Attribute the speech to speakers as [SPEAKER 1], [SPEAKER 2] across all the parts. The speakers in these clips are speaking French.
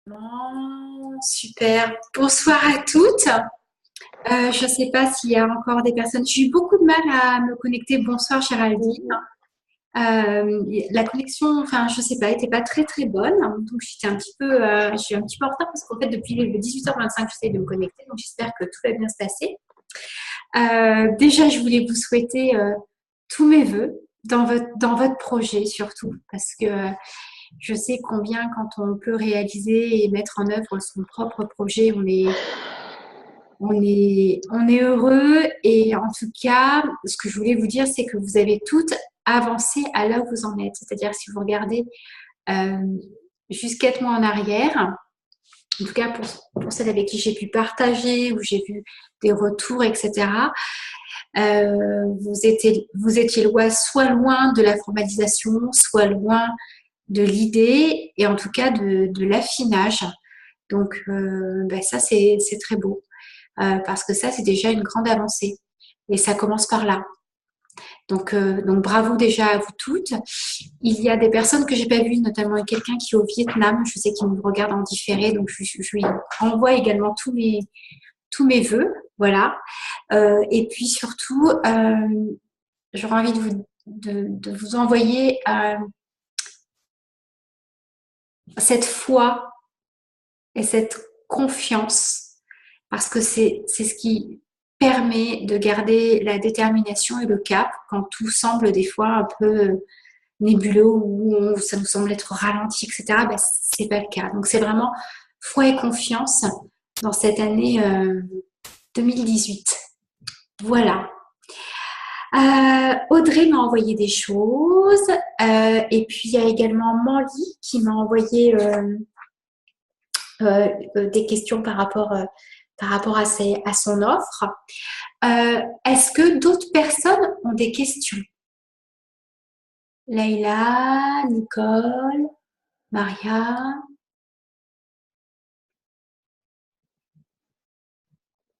[SPEAKER 1] Bon, super. Bonsoir à toutes. Je ne sais pas s'il y a encore des personnes. J'ai eu beaucoup de mal à me connecter. Bonsoir Géraldine.
[SPEAKER 2] Oui,
[SPEAKER 1] La connexion, enfin, je sais pas, était pas très très bonne. Donc j'étais un petit peu, je suis un petit peu en retard parce qu'en fait depuis le 18h25, j'essaie de me connecter. Donc j'espère que tout va bien se passer. Déjà, je voulais vous souhaiter tous mes vœux dans votre projet surtout parce que je sais combien quand on peut réaliser et mettre en œuvre son propre projet, on est heureux. Et en tout cas, ce que je voulais vous dire, c'est que vous avez toutes avancé à là où vous en êtes. C'est-à-dire, si vous regardez euh, juste 4 mois en arrière, en tout cas pour celles avec qui j'ai pu partager, où j'ai vu des retours, etc., vous étiez soit loin de la formalisation, soit loin de l'idée et en tout cas de l'affinage. Donc, ben ça, c'est très beau parce que ça, c'est déjà une grande avancée. Et ça commence par là. Donc bravo déjà à vous toutes. Il y a des personnes que j'ai pas vues, notamment quelqu'un qui est au Vietnam. Je sais qu'il me regarde en différé, donc je lui envoie également tous mes vœux. Voilà. Et puis surtout, j'aurais envie de vous envoyer cette foi et cette confiance, parce que c'est ce qui permet de garder la détermination et le cap quand tout semble des fois un peu nébuleux ou ça nous semble être ralenti, etc. Ben, c'est pas le cas. Donc c'est vraiment foi et confiance dans cette année 2018. Voilà. Audrey m'a envoyé des choses et puis il y a également Manly qui m'a envoyé des questions par rapport à son offre. Est-ce que d'autres personnes ont des questions? Leïla, Nicole, Maria.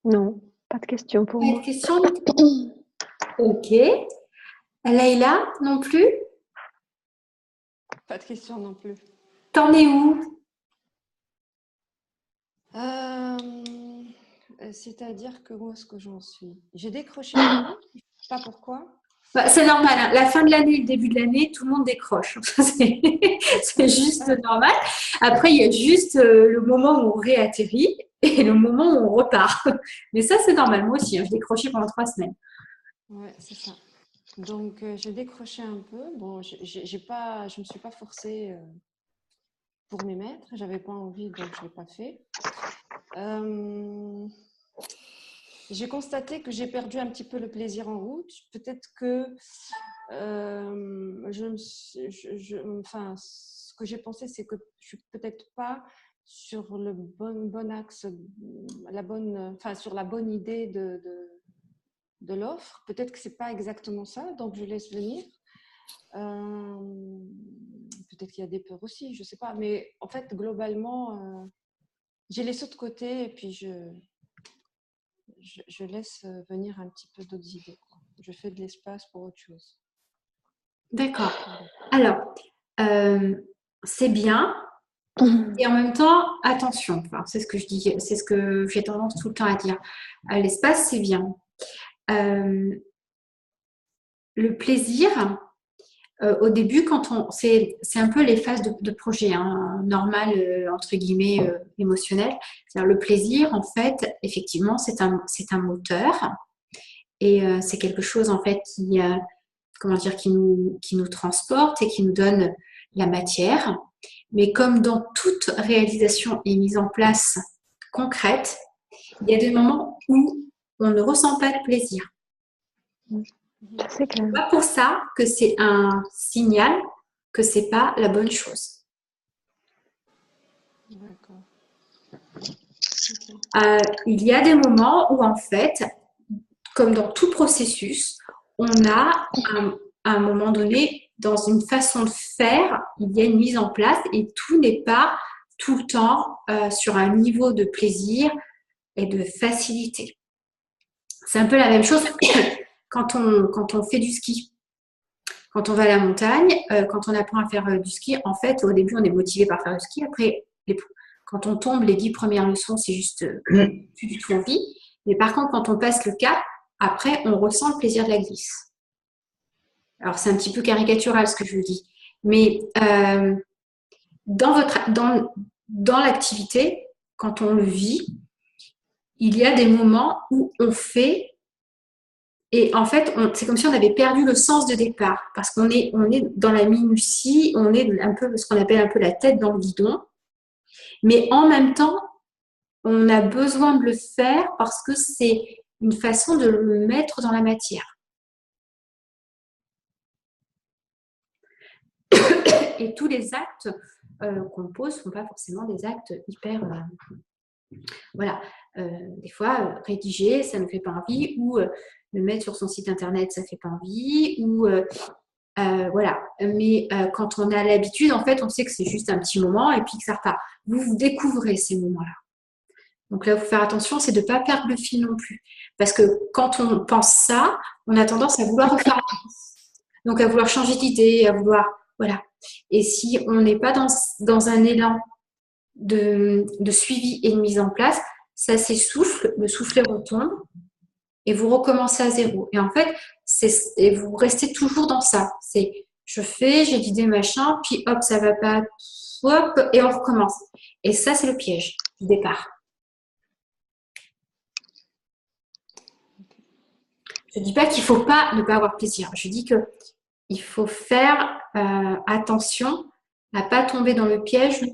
[SPEAKER 2] non, pas de question pour
[SPEAKER 1] Pas de
[SPEAKER 2] moi.
[SPEAKER 1] questions? Ok. Leïla, non plus?
[SPEAKER 3] Pas de question non plus.
[SPEAKER 1] T'en es où?
[SPEAKER 3] Euh, C'est-à-dire que où est-ce que j'en suis? J'ai décroché un peu, je ne sais pas pourquoi.
[SPEAKER 1] Bah, c'est normal, hein. La fin de l'année, le début de l'année, tout le monde décroche. C'est c'est juste normal. Après, il y a juste le moment où on réatterrit et le moment où on repart. Mais ça, c'est normal. Moi aussi, hein, je décrochais pendant 3 semaines.
[SPEAKER 3] Ouais, c'est ça. Donc, j'ai décroché un peu. Bon, j'ai pas, je ne me suis pas forcée pour m'y mettre. J'avais pas envie, donc je l'ai pas fait. Euh, j'ai constaté que j'ai perdu un petit peu le plaisir en route. Peut-être que enfin, ce que j'ai pensé, c'est que je suis peut-être pas sur le bon axe, enfin, sur la bonne idée de l'offre. Peut-être que c'est pas exactement ça, donc je laisse venir. Peut-être qu'il y a des peurs aussi, je sais pas. Mais en fait, globalement, j'ai laissé de côté et puis je laisse venir un petit peu d'autres idées, quoi. Je fais de l'espace pour autre chose.
[SPEAKER 1] D'accord. Alors, euh, c'est bien. Et en même temps, attention. Enfin, c'est ce que je dis, c'est ce que j'ai tendance tout le temps à dire. L'espace, c'est bien. Euh, le plaisir, au début, c'est un peu les phases de projet, hein, normal, entre guillemets, émotionnel. C'est-à-dire le plaisir, en fait, effectivement, c'est un moteur et c'est quelque chose, en fait, comment dire, qui nous transporte et qui nous donne la matière. Mais comme dans toute réalisation et mise en place concrète, il y a des moments où on ne ressent pas de plaisir.
[SPEAKER 2] C'est clair.
[SPEAKER 1] C'est pas pour ça que c'est un signal que c'est pas la bonne chose.
[SPEAKER 3] D'accord.
[SPEAKER 1] Il y a des moments où en fait, comme dans tout processus, on a à un moment donné, dans une façon de faire, il y a une mise en place et tout n'est pas tout le temps sur un niveau de plaisir et de facilité. C'est un peu la même chose quand on fait du ski. Quand on va à la montagne, quand on apprend à faire du ski, en fait, au début, on est motivé par faire du ski. Après, Quand on tombe les 10 premières leçons, c'est juste plus du tout envie. Mais par contre, quand on passe le cap, après, on ressent le plaisir de la glisse. Alors, c'est un petit peu caricatural ce que je vous dis. Mais dans l'activité, quand on le vit, il y a des moments où on fait et en fait, c'est comme si on avait perdu le sens de départ parce qu'on est dans la minutie, on est un peu ce qu'on appelle un peu la tête dans le guidon. Mais en même temps, on a besoin de le faire parce que c'est une façon de le mettre dans la matière. Et tous les actes qu'on pose ne sont pas forcément des actes hyper... voilà. Des fois, rédiger, ça ne fait pas envie, ou le mettre sur son site internet, ça ne fait pas envie, ou... voilà. Mais quand on a l'habitude, en fait, on sait que c'est juste un petit moment et puis que ça repart. Vous découvrez ces moments-là. Donc là, il faut faire attention, c'est de ne pas perdre le fil non plus. Parce que quand on pense ça, on a tendance à vouloir refaire. Donc à vouloir changer d'idée, à vouloir... Voilà. Et si on n'est pas dans un élan de suivi et de mise en place, ça s'essouffle, le soufflet retombe et vous recommencez à zéro. Et en fait, et vous restez toujours dans ça. C'est je fais, j'ai l'idée machin, puis hop, ça va pas, hop, et on recommence. Et ça, c'est le piège du départ. Je ne dis pas qu'il ne faut pas ne pas avoir plaisir. Je dis qu'il faut faire attention à ne pas tomber dans le piège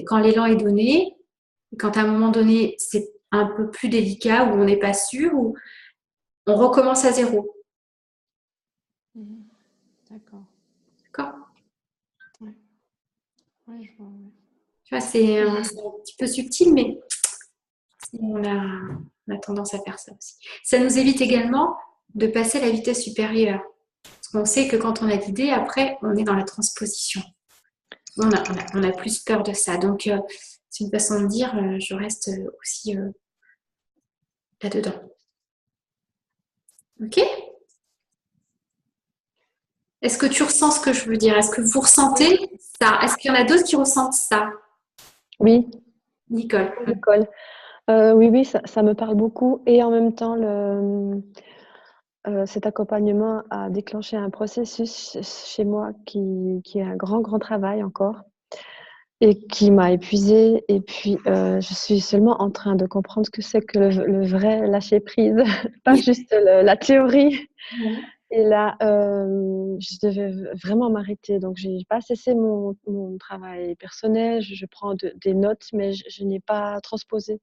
[SPEAKER 1] quand l'élan est donné, quand à un moment donné, c'est un peu plus délicat, où on n'est pas sûr, où on recommence à zéro.
[SPEAKER 3] D'accord.
[SPEAKER 1] D'accord.
[SPEAKER 3] Ouais. Ouais, je vois. Ouais.
[SPEAKER 1] Tu vois, c'est un petit peu subtil, mais on a tendance à faire ça aussi. Ça nous évite également de passer à la vitesse supérieure. Parce qu'on sait que quand on a l'idée, après, on est dans la transposition. On a plus peur de ça. Donc, c'est une façon de dire, je reste aussi là-dedans. Ok ? Est-ce que tu ressens ce que je veux dire? Est-ce que vous ressentez ça? Est-ce qu'il y en a d'autres qui ressentent ça?
[SPEAKER 2] Oui.
[SPEAKER 1] Nicole.
[SPEAKER 2] Oui, ça me parle beaucoup. Et en même temps, cet accompagnement a déclenché un processus chez moi qui est un grand travail encore et qui m'a épuisée. Et puis, je suis seulement en train de comprendre ce que c'est que le vrai lâcher prise, pas juste la théorie.
[SPEAKER 1] Ouais.
[SPEAKER 2] Et là, je devais vraiment m'arrêter. Donc, je n'ai pas cessé mon travail personnel. Je prends des notes, mais je n'ai pas transposé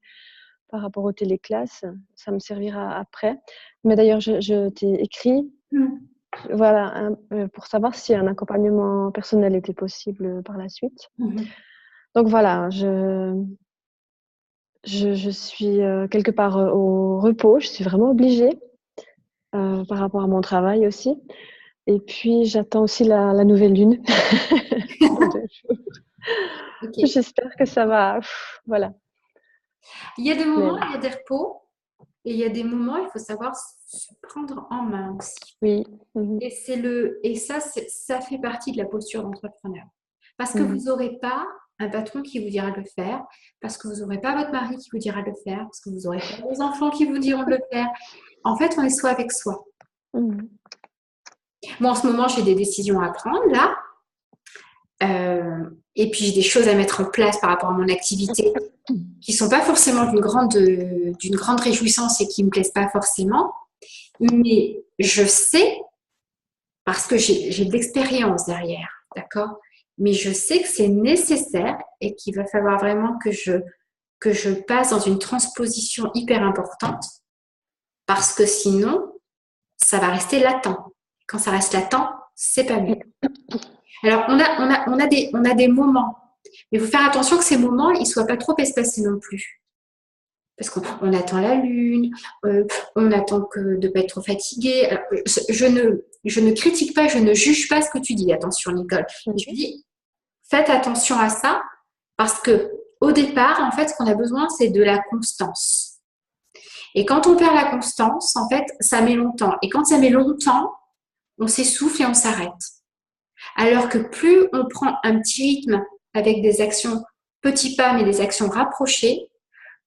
[SPEAKER 2] par rapport aux téléclasses. Ça me servira après. Mais d'ailleurs, je t'ai écrit voilà, pour savoir si un accompagnement personnel était possible par la suite. Donc voilà, je suis quelque part au repos. Je suis vraiment obligée par rapport à mon travail aussi. Et puis, j'attends aussi la nouvelle lune. Okay. J'espère que ça va. Voilà.
[SPEAKER 1] Il y a des moments, il y a des repos. Et il y a des moments, il faut savoir se prendre en main aussi.
[SPEAKER 2] Oui.
[SPEAKER 1] Et ça fait partie de la posture d'entrepreneur. Parce que vous n'aurez pas un patron qui vous dira de le faire, parce que vous n'aurez pas votre mari qui vous dira de le faire, parce que vous n'aurez pas vos enfants qui vous diront de le faire. En fait, on est soi avec soi. Moi, en ce moment, j'ai des décisions à prendre, là. Et puis, j'ai des choses à mettre en place par rapport à mon activité qui ne sont pas forcément d'une grande réjouissance et qui ne me plaisent pas forcément. Mais je sais, parce que j'ai de l'expérience derrière, d'accord ? Mais je sais que c'est nécessaire et qu'il va falloir vraiment que je passe dans une transposition hyper importante parce que sinon, ça va rester latent. Quand ça reste latent, c'est pas mieux. Alors, on a des moments, mais il faut faire attention que ces moments, ils ne soient pas trop espacés non plus. Parce qu'on attend la lune, on attend de ne pas être trop fatigué. Alors, je ne critique pas, je ne juge pas ce que tu dis. Attention, Nicole. Je dis, faites attention à ça parce que au départ, en fait, ce qu'on a besoin, c'est de la constance. Et quand on perd la constance, en fait, ça met longtemps. Et quand ça met longtemps, on s'essouffle et on s'arrête. Alors que plus on prend un petit rythme avec des actions petits pas mais des actions rapprochées,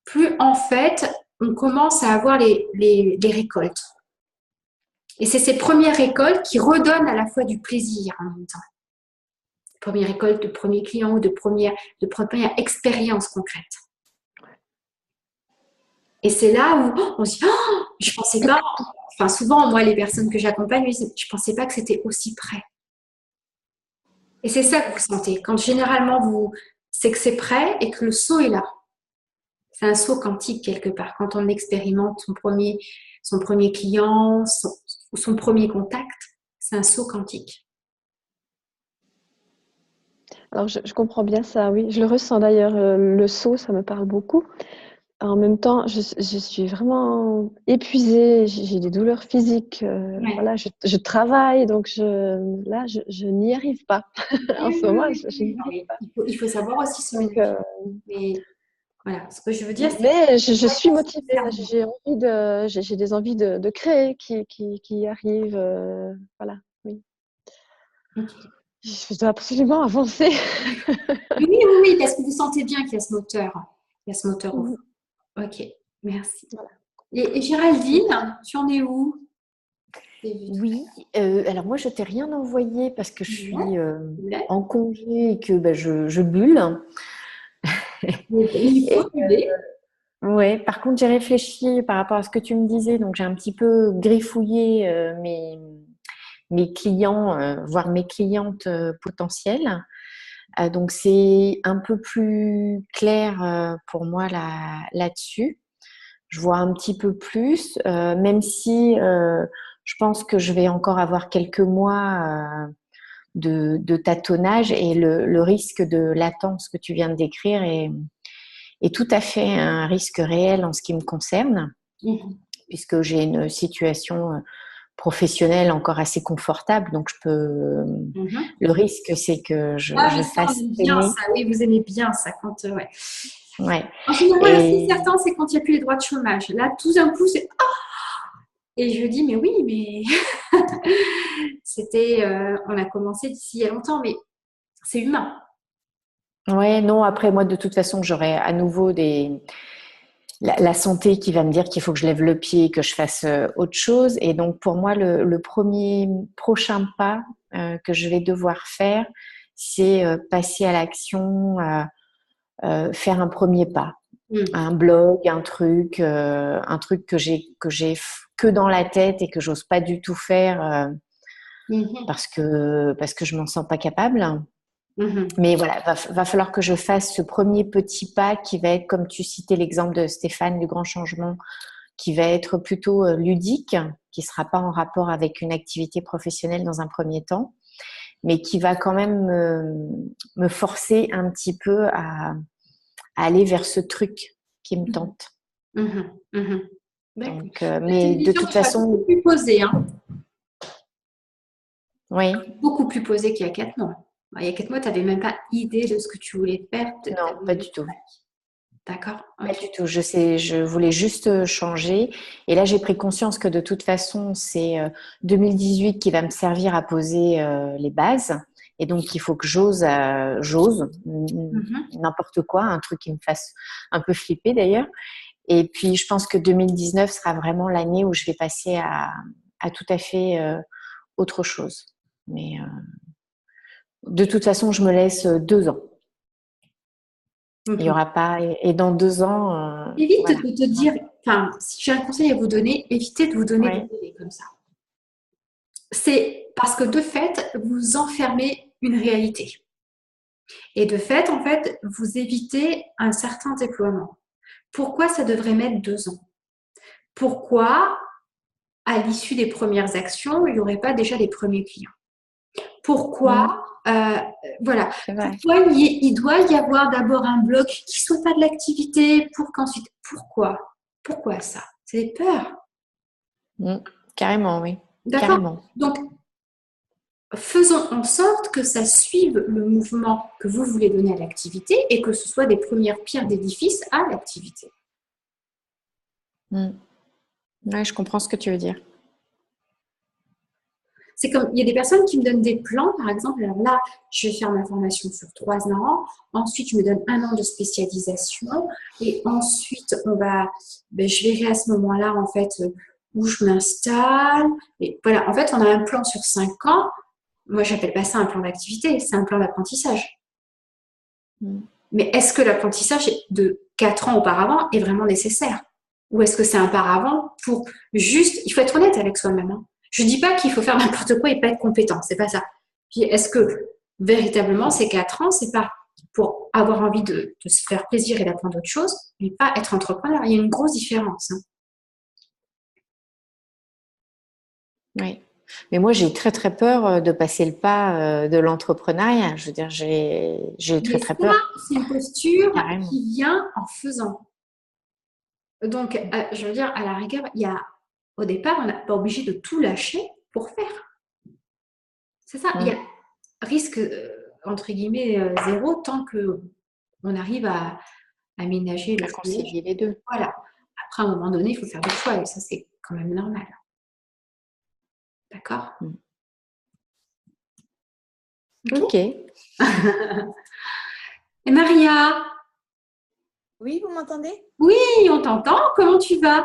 [SPEAKER 1] plus en fait on commence à avoir les récoltes. Et c'est ces premières récoltes qui redonnent à la fois du plaisir en même temps. Première récolte de premier client ou de première expérience concrète. Et c'est là où on se dit, oh, je pensais pas, enfin souvent moi les personnes que j'accompagne, je pensais pas que c'était aussi près. Et c'est ça que vous sentez. Quand généralement c'est que c'est prêt et que le saut est là. C'est un saut quantique quelque part. Quand on expérimente son premier client, son premier contact, c'est un saut quantique.
[SPEAKER 2] Alors, je comprends bien ça, oui. Je le ressens d'ailleurs, le saut, ça me parle beaucoup. En même temps, je suis vraiment épuisée, j'ai des douleurs physiques,
[SPEAKER 1] Ouais.
[SPEAKER 2] voilà, je travaille, donc là, je n'y arrive pas. En ce moment, je n'y arrive pas.
[SPEAKER 1] Il faut savoir aussi se
[SPEAKER 2] Donc,
[SPEAKER 1] ménager. Mais voilà, ce que je veux dire, c'est
[SPEAKER 2] mais je suis motivée, là, j'ai des envies de créer qui arrivent, voilà, oui.
[SPEAKER 1] okay.
[SPEAKER 2] Je dois absolument avancer.
[SPEAKER 1] Oui, parce que vous sentez bien qu'il y a ce moteur. Il y a ce moteur au fond. Ok, merci.
[SPEAKER 2] Voilà.
[SPEAKER 1] Et Géraldine, tu en es où?
[SPEAKER 4] Oui, alors moi je t'ai rien envoyé parce que je suis
[SPEAKER 1] Ouais.
[SPEAKER 4] en congé et que je bulle.
[SPEAKER 1] Il faut buller.
[SPEAKER 4] Ouais, par contre j'ai réfléchi par rapport à ce que tu me disais, donc j'ai un petit peu griffouillé mes clients, voire mes clientes potentielles. Donc c'est un peu plus clair pour moi là-dessus. Je vois un petit peu plus, même si je pense que je vais encore avoir quelques mois de tâtonnage et le risque de latence que tu viens de décrire est tout à fait un risque réel en ce qui me concerne, puisque j'ai une situation professionnelle encore assez confortable, donc je peux. Le risque, c'est que je fasse
[SPEAKER 1] bien
[SPEAKER 4] traîner.
[SPEAKER 1] ça. Oui, vous aimez bien ça quand ouais.
[SPEAKER 4] Ouais.
[SPEAKER 1] En général, aussi certain, c'est quand il n'y a plus les droits de chômage. Là, tout d'un coup, c'est et je dis mais oui, mais c'était, on a commencé d'ici il y a longtemps, mais c'est humain.
[SPEAKER 4] Ouais, non. Après, moi, de toute façon, j'aurai à nouveau la santé qui va me dire qu'il faut que je lève le pied et que je fasse autre chose. Et donc, pour moi, le prochain pas que je vais devoir faire, c'est passer à l'action, faire un premier pas. Un blog, un truc que j'ai que dans la tête et que j'ose pas du tout faire parce que je m'en sens pas capable. Mais voilà, va falloir que je fasse ce premier petit pas qui va être, comme tu citais l'exemple de Stéphane du Grand Changement, qui va être plutôt ludique, qui sera pas en rapport avec une activité professionnelle dans un premier temps, mais qui va quand même me forcer un petit peu à aller vers ce truc qui me tente. Donc, mais de toute façon,
[SPEAKER 1] beaucoup plus posée, hein.
[SPEAKER 4] Oui.
[SPEAKER 1] Beaucoup plus posée qu'il y a 4 mois. Il y a 4 mois, tu n'avais même pas idée de ce que tu voulais faire.
[SPEAKER 4] Non, pas du tout.
[SPEAKER 1] D'accord.
[SPEAKER 4] Pas du tout. Je voulais juste changer. Et là, j'ai pris conscience que de toute façon, c'est 2018 qui va me servir à poser les bases. Et donc, il faut que j'ose n'importe quoi, un truc qui me fasse un peu flipper d'ailleurs. Et puis, je pense que 2019 sera vraiment l'année où je vais passer à tout à fait autre chose. Mais de toute façon, je me laisse 2 ans. Il n'y aura pas. Et dans 2 ans.
[SPEAKER 1] Évite de te dire. Enfin, si j'ai un conseil à vous donner, évitez de vous donner des délais comme ça. C'est parce que de fait, vous enfermez une réalité. Et de fait, en fait, vous évitez un certain déploiement. Pourquoi ça devrait mettre 2 ans? Pourquoi, à l'issue des premières actions, il n'y aurait pas déjà les premiers clients? Pourquoi, voilà, pourquoi il doit y avoir d'abord un bloc qui ne soit pas de l'activité pour qu'ensuite, pourquoi ça? C'est des peurs.
[SPEAKER 4] Carrément, oui.
[SPEAKER 1] D'accord.
[SPEAKER 4] Carrément.
[SPEAKER 1] Donc, faisons en sorte que ça suive le mouvement que vous voulez donner à l'activité et que ce soit des premières pierres d'édifice à l'activité.
[SPEAKER 4] Ouais, je comprends ce que tu veux dire.
[SPEAKER 1] C'est comme, il y a des personnes qui me donnent des plans, par exemple, alors là, je vais faire ma formation sur 3 ans, ensuite, je me donne 1 an de spécialisation, et ensuite, je verrai à ce moment-là, en fait, où je m'installe. Et voilà, en fait, on a un plan sur 5 ans. Moi, j'appelle pas ça un plan d'activité, c'est un plan d'apprentissage. Mais est-ce que l'apprentissage de 4 ans auparavant est vraiment nécessaire? Ou est-ce que c'est un paravent pour juste… Il faut être honnête avec soi-même. Hein. Je ne dis pas qu'il faut faire n'importe quoi et pas être compétent, c'est pas ça. Puis est-ce que véritablement ces 4 ans, c'est pas pour avoir envie de se faire plaisir et d'apprendre autre chose, mais pas être entrepreneur? Il y a une grosse différence. Hein.
[SPEAKER 4] Oui. Mais moi, j'ai très, très peur de passer le pas de l'entrepreneuriat. Je veux dire, j'ai très, très peur.
[SPEAKER 1] C'est une posture
[SPEAKER 4] Carrément.
[SPEAKER 1] qui vient en faisant. Donc, je veux dire, à la rigueur, au départ, on n'est pas obligé de tout lâcher pour faire. C'est ça. Il y a risque, entre guillemets, zéro tant qu'on arrive à aménager le
[SPEAKER 4] concilier les deux.
[SPEAKER 1] Voilà. Après, à un moment donné, il faut faire des choix et ça, c'est quand même normal. D'accord?
[SPEAKER 4] Ok.
[SPEAKER 1] Et Maria?
[SPEAKER 5] Oui, vous m'entendez?
[SPEAKER 1] Oui, on t'entend. Comment tu vas?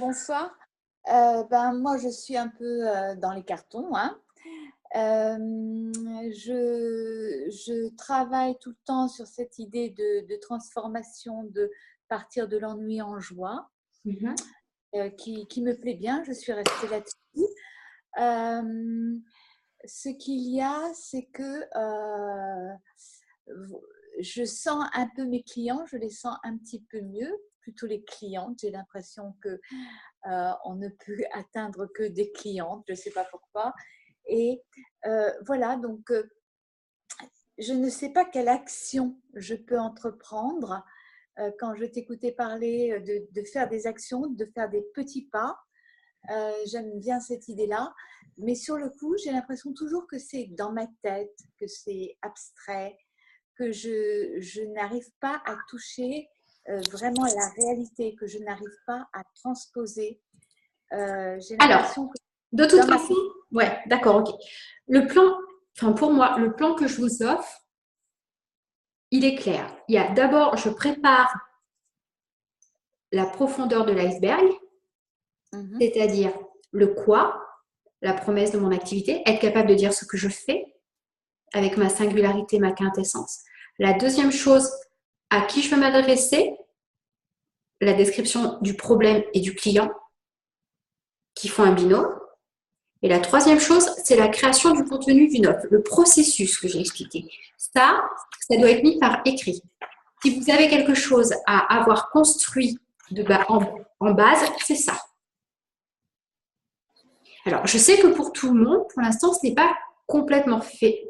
[SPEAKER 5] Bonsoir. Moi, je suis un peu dans les cartons. Hein. Je travaille tout le temps sur cette idée de transformation, de partir de l'ennui en joie, qui me plaît bien. Je suis restée là-dessus. Ce qu'il y a, c'est que je sens un peu mes clients, je les sens un petit peu mieux, plutôt les clientes. J'ai l'impression que on ne peut atteindre que des clientes, je ne sais pas pourquoi. Et voilà, donc je ne sais pas quelle action je peux entreprendre quand je t'écoutais parler de faire des actions, de faire des petits pas. J'aime bien cette idée-là, mais sur le coup, j'ai l'impression toujours que c'est dans ma tête, que c'est abstrait, que je n'arrive pas à toucher vraiment la réalité, que je n'arrive pas à transposer. J'ai l'impression que…
[SPEAKER 1] De toute façon, ouais, d'accord, ok. Le plan, pour moi, le plan que je vous offre, il est clair. Il y a d'abord, je prépare la profondeur de l'iceberg, c'est-à-dire le quoi, la promesse de mon activité, être capable de dire ce que je fais avec ma singularité, ma quintessence. La deuxième chose, à qui je veux m'adresser, la description du problème et du client qui font un binôme. Et la troisième chose, c'est la création du contenu d'une offre, le processus que j'ai expliqué. Ça doit être mis par écrit. Si vous avez quelque chose à avoir construit en base, c'est ça. Alors, je sais que pour tout le monde, pour l'instant, ce n'est pas complètement fait.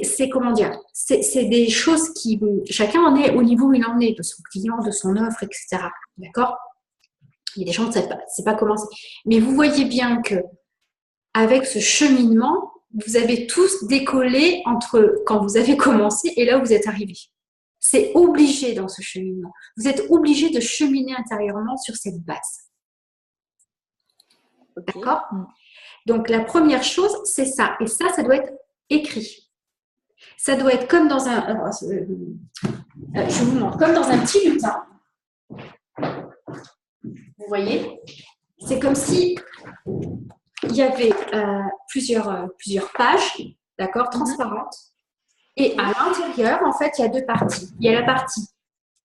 [SPEAKER 1] C'est comment dire, c'est des choses qui, chacun en est au niveau où il en est, de son client, de son offre, etc. D'accord? Il y a des gens qui ne savent pas comment. Mais vous voyez bien que avec ce cheminement, vous avez tous décollé entre quand vous avez commencé et là où vous êtes arrivé. C'est obligé dans ce cheminement. Vous êtes obligé de cheminer intérieurement sur cette base. Okay. D'accord? Donc, la première chose, c'est ça. Et ça doit être écrit. Ça doit être comme dans un… je vous montre. Comme dans un petit bulletin. Vous voyez? C'est comme si il y avait plusieurs pages, d'accord, transparentes. Et à l'intérieur, en fait, il y a 2 parties. Il y a la partie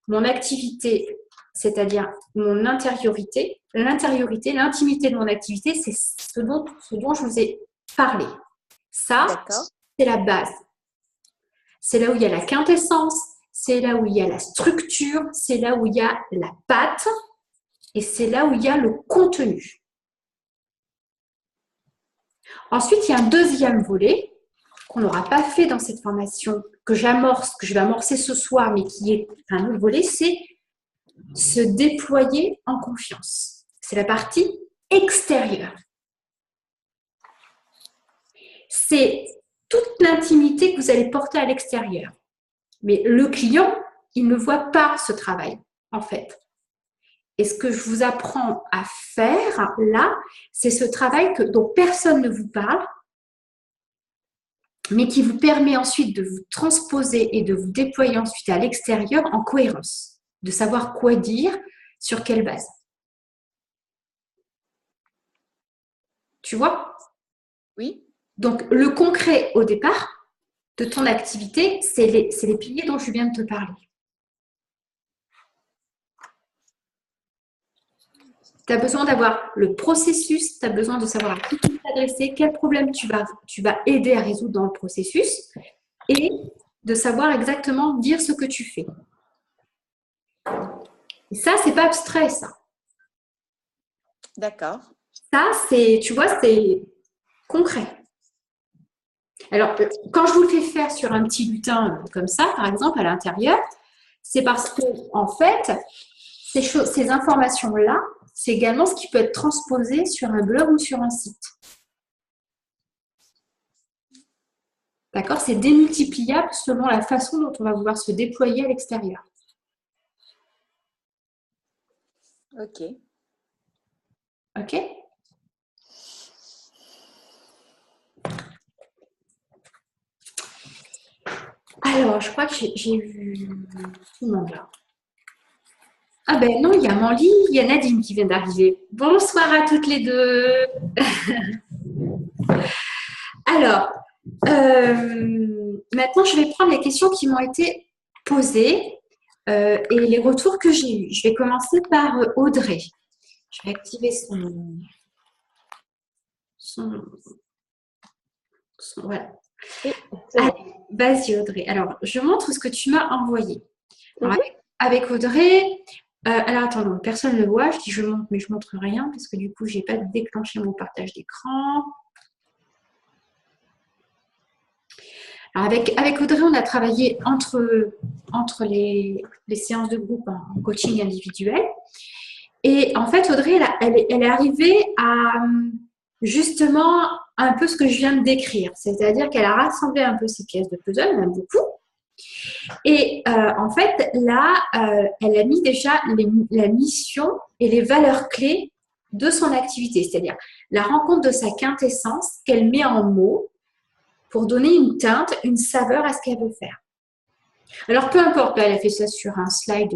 [SPEAKER 1] mon activité, c'est-à-dire mon intériorité. L'intériorité, l'intimité de mon activité, c'est ce dont je vous ai parlé. Ça, c'est la base. C'est là où il y a la quintessence, c'est là où il y a la structure, c'est là où il y a la patte et c'est là où il y a le contenu. Ensuite, il y a un deuxième volet qu'on n'aura pas fait dans cette formation, que je vais amorcer ce soir, mais qui est un autre volet, c'est se déployer en confiance. C'est la partie extérieure. C'est toute l'intimité que vous allez porter à l'extérieur. Mais le client, il ne voit pas ce travail, en fait. Et ce que je vous apprends à faire là, c'est ce travail dont personne ne vous parle, mais qui vous permet ensuite de vous transposer et de vous déployer ensuite à l'extérieur en cohérence, de savoir quoi dire, sur quelle base. Tu vois?
[SPEAKER 5] Oui.
[SPEAKER 1] Donc, le concret au départ de ton activité, c'est les piliers dont je viens de te parler. Tu as besoin d'avoir le processus, tu as besoin de savoir à qui tu vas t'adresser, quel problème tu vas aider à résoudre dans le processus et de savoir exactement dire ce que tu fais. Et ça, c'est pas abstrait, ça.
[SPEAKER 5] D'accord.
[SPEAKER 1] Ça, tu vois, c'est concret. Alors, quand je vous le fais faire sur un petit lutin comme ça, par exemple, à l'intérieur, c'est parce que, en fait, ces informations-là, c'est également ce qui peut être transposé sur un blog ou sur un site. D'accord? C'est démultipliable selon la façon dont on va vouloir se déployer à l'extérieur.
[SPEAKER 5] Ok.
[SPEAKER 1] Ok? Alors, je crois que j'ai vu tout le monde là. Ah ben non, il y a Manly, il y a Nadine qui vient d'arriver. Bonsoir à toutes les deux. Alors, maintenant, je vais prendre les questions qui m'ont été posées et les retours que j'ai eus. Je vais commencer par Audrey. Je vais activer voilà. Allez, vas-y Audrey. Alors, je montre ce que tu m'as envoyé. Alors, avec Audrey, alors attends, donc, personne ne le voit. Je dis je montre, mais je montre rien parce que du coup, je n'ai pas déclenché mon partage d'écran. Alors, avec Audrey, on a travaillé entre les séances de groupe en coaching individuel. Et en fait, Audrey, elle est arrivée à justement un peu ce que je viens de décrire. C'est-à-dire qu'elle a rassemblé un peu ses pièces de puzzle, même beaucoup. Et en fait, là, elle a mis déjà la mission et les valeurs clés de son activité. C'est-à-dire la rencontre de sa quintessence qu'elle met en mots pour donner une teinte, une saveur à ce qu'elle veut faire. Alors, peu importe, là, elle a fait ça sur un slide,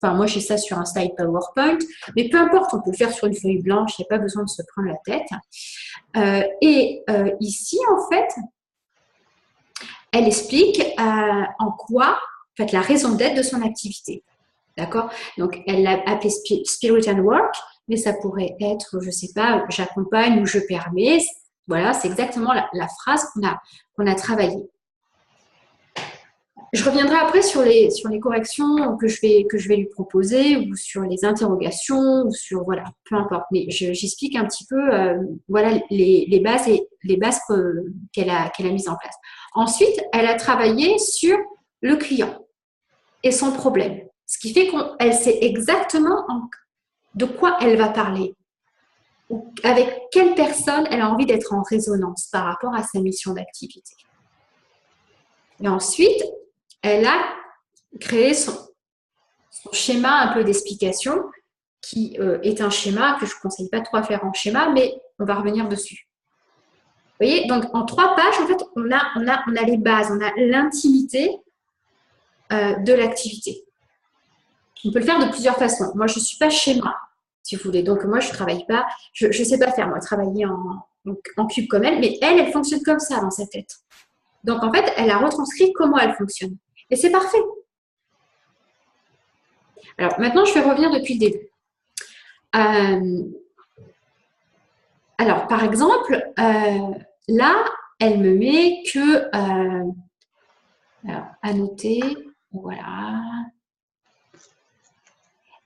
[SPEAKER 1] enfin, moi, j'ai ça sur un slide PowerPoint, mais peu importe, on peut le faire sur une feuille blanche, il n'y a pas besoin de se prendre la tête. Ici, en fait, elle explique en quoi, en fait, la raison d'être de son activité. D'accord? Donc, elle l'a appelé Spirit and Work, mais ça pourrait être, je ne sais pas, j'accompagne ou je permets. Voilà, c'est exactement la phrase qu'on a travaillée. Je reviendrai après sur les corrections que je vais lui proposer ou sur les interrogations ou sur, voilà, peu importe. Mais j'explique un petit peu voilà, les bases qu'elle a mises en place. Ensuite, elle a travaillé sur le client et son problème. Ce qui fait qu'elle sait exactement de quoi elle va parler. Avec quelle personne elle a envie d'être en résonance par rapport à sa mission d'activité. Et ensuite, elle a créé son schéma un peu d'explication qui est un schéma que je ne conseille pas trop à faire en schéma, mais on va revenir dessus. Vous voyez, donc en 3 pages, en fait, on a les bases, on a l'intimité de l'activité. On peut le faire de plusieurs façons. Moi, je ne suis pas schéma, si vous voulez. Donc, moi, je ne travaille pas, je ne sais pas faire, moi, travailler en cube comme elle, mais elle fonctionne comme ça dans sa tête. Donc, en fait, elle a retranscrit comment elle fonctionne. Et c'est parfait. Alors, maintenant, je vais revenir depuis le début. Alors, par exemple, là, elle me met que... alors, à noter, voilà.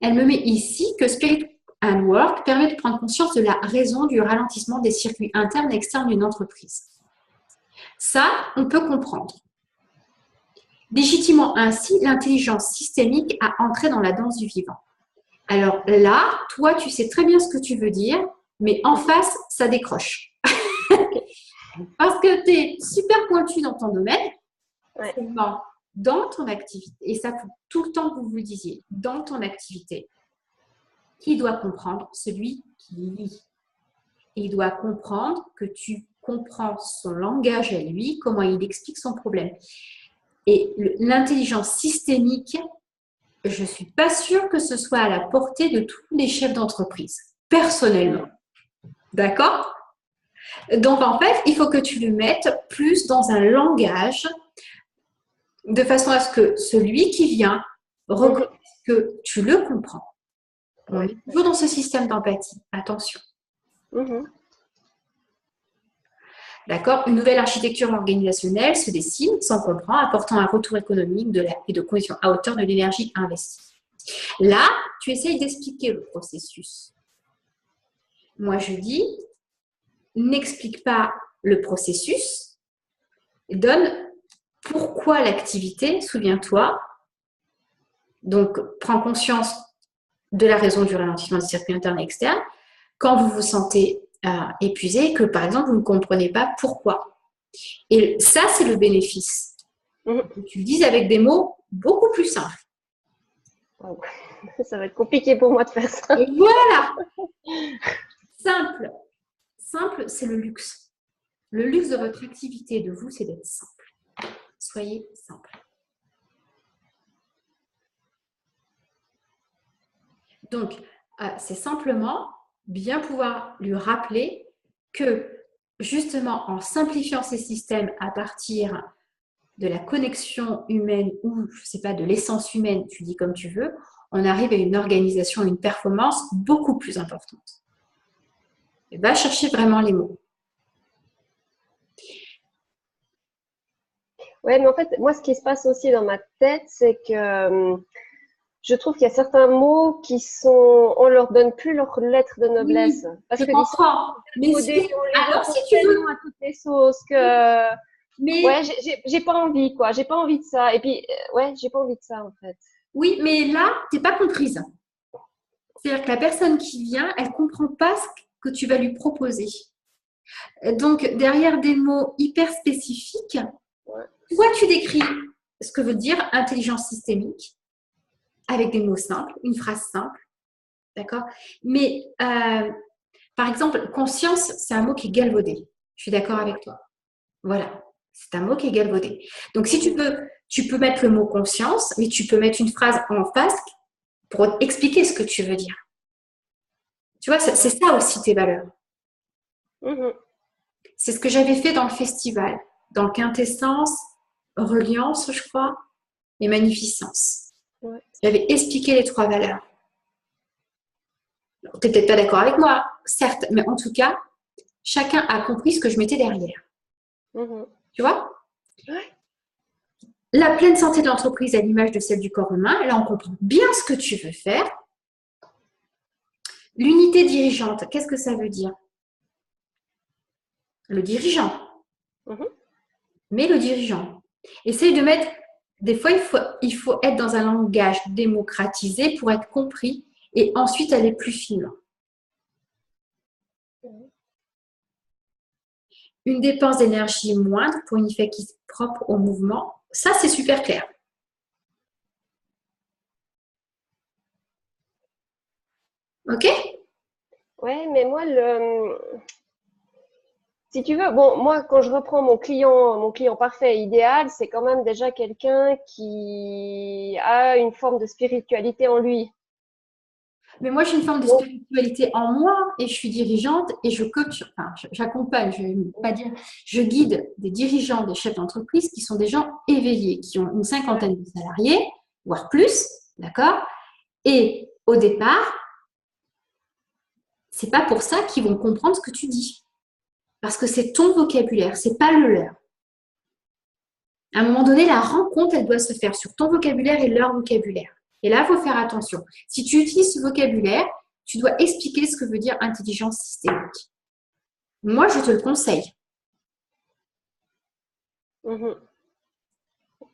[SPEAKER 1] Elle me met ici que Spirit and Work permet de prendre conscience de la raison du ralentissement des circuits internes et externes d'une entreprise. Ça, on peut comprendre. Légitimant ainsi l'intelligence systémique à entrer dans la danse du vivant. Alors là, toi, tu sais très bien ce que tu veux dire, mais en face, ça décroche. Parce que tu es super pointu dans ton domaine, dans ton activité, et ça faut tout le temps que vous vous disiez, dans ton activité. Qui doit comprendre? Celui qui lit. Et il doit comprendre que tu comprends son langage à lui, comment il explique son problème. Et l'intelligence systémique, je ne suis pas sûre que ce soit à la portée de tous les chefs d'entreprise, personnellement. D'accord? Donc, en fait, il faut que tu le mettes plus dans un langage de façon à ce que celui qui vient reconnaisse que tu le comprends. On est toujours dans ce système d'empathie. Attention. D'accord? Une nouvelle architecture organisationnelle se dessine, s'en comprend, apportant un retour économique et de cohésion à hauteur de l'énergie investie. Là, tu essayes d'expliquer le processus. Moi, je dis, n'explique pas le processus, donne pourquoi l'activité, souviens-toi. Donc, prends conscience de la raison du ralentissement des circuits internes et externes. Quand vous vous sentez épuisé, que par exemple, vous ne comprenez pas pourquoi. Et ça, c'est le bénéfice. Tu le dises avec des mots beaucoup plus simples.
[SPEAKER 6] Wow. Ça va être compliqué pour moi de faire ça.
[SPEAKER 1] Et voilà. Simple. Simple, c'est le luxe. Le luxe de votre activité, de vous, c'est d'être simple. Soyez simple. Donc, c'est simplement bien pouvoir lui rappeler que, justement, en simplifiant ces systèmes à partir de la connexion humaine ou, je ne sais pas, de l'essence humaine, tu dis comme tu veux, on arrive à une organisation, une performance beaucoup plus importante. Et va chercher vraiment les mots.
[SPEAKER 6] Ouais, mais en fait, moi, ce qui se passe aussi dans ma tête, c'est que je trouve qu'il y a certains mots qui sont, on leur donne plus leur lettre de noblesse.
[SPEAKER 1] Oui,
[SPEAKER 6] parce
[SPEAKER 1] je
[SPEAKER 6] que
[SPEAKER 1] comprends. Mais
[SPEAKER 6] on les
[SPEAKER 1] alors, si tu veux,
[SPEAKER 6] à toutes les sauces que,
[SPEAKER 1] mais
[SPEAKER 6] ouais, j'ai pas envie, quoi. J'ai pas envie de ça. Et puis, ouais, j'ai pas envie de ça, en fait.
[SPEAKER 1] oui, mais là, tu n'es pas comprise. C'est-à-dire que la personne qui vient, elle ne comprend pas ce que tu vas lui proposer. Donc, derrière des mots hyper spécifiques, toi, tu décris ce que veut dire intelligence systémique avec des mots simples, une phrase simple, d'accord? Mais, par exemple, conscience, c'est un mot qui est galvaudé. Je suis d'accord avec toi. Voilà, c'est un mot qui est galvaudé. Donc, si tu peux mettre le mot conscience, mais tu peux mettre une phrase en face pour expliquer ce que tu veux dire. Tu vois, c'est ça aussi tes valeurs. C'est ce que j'avais fait dans le festival, dans Quintessence, Reliance, je crois, et Magnificence.
[SPEAKER 6] Ouais.
[SPEAKER 1] J'avais expliqué les 3 valeurs. Tu n'es peut-être pas d'accord avec moi, certes, mais en tout cas, chacun a compris ce que je mettais derrière. Tu vois?
[SPEAKER 6] Ouais.
[SPEAKER 1] La pleine santé de l'entreprise à l'image de celle du corps humain, là on comprend bien ce que tu veux faire. L'unité dirigeante, qu'est-ce que ça veut dire? Le dirigeant. Mais le dirigeant. Essaye de mettre... Des fois, il faut être dans un langage démocratisé pour être compris et ensuite aller plus finement. Une dépense d'énergie moindre pour une efficacité propre au mouvement. Ça, c'est super clair. OK?
[SPEAKER 6] Ouais, mais moi, si tu veux, bon, moi, quand je reprends mon client parfait, idéal, c'est quand même déjà quelqu'un qui a une forme de spiritualité en lui.
[SPEAKER 1] Mais moi, j'ai une forme de spiritualité en moi et je suis dirigeante et je coach, enfin, j'accompagne, je ne vais pas dire, je guide des dirigeants, des chefs d'entreprise qui sont des gens éveillés, qui ont une 50aine de salariés, voire plus, d'accord? Et au départ, c'est pas pour ça qu'ils vont comprendre ce que tu dis. Parce que c'est ton vocabulaire, c'est pas le leur. À un moment donné, la rencontre, elle doit se faire sur ton vocabulaire et leur vocabulaire. Et là, il faut faire attention. Si tu utilises ce vocabulaire, tu dois expliquer ce que veut dire intelligence systémique. Moi, je te le conseille.
[SPEAKER 6] Ok,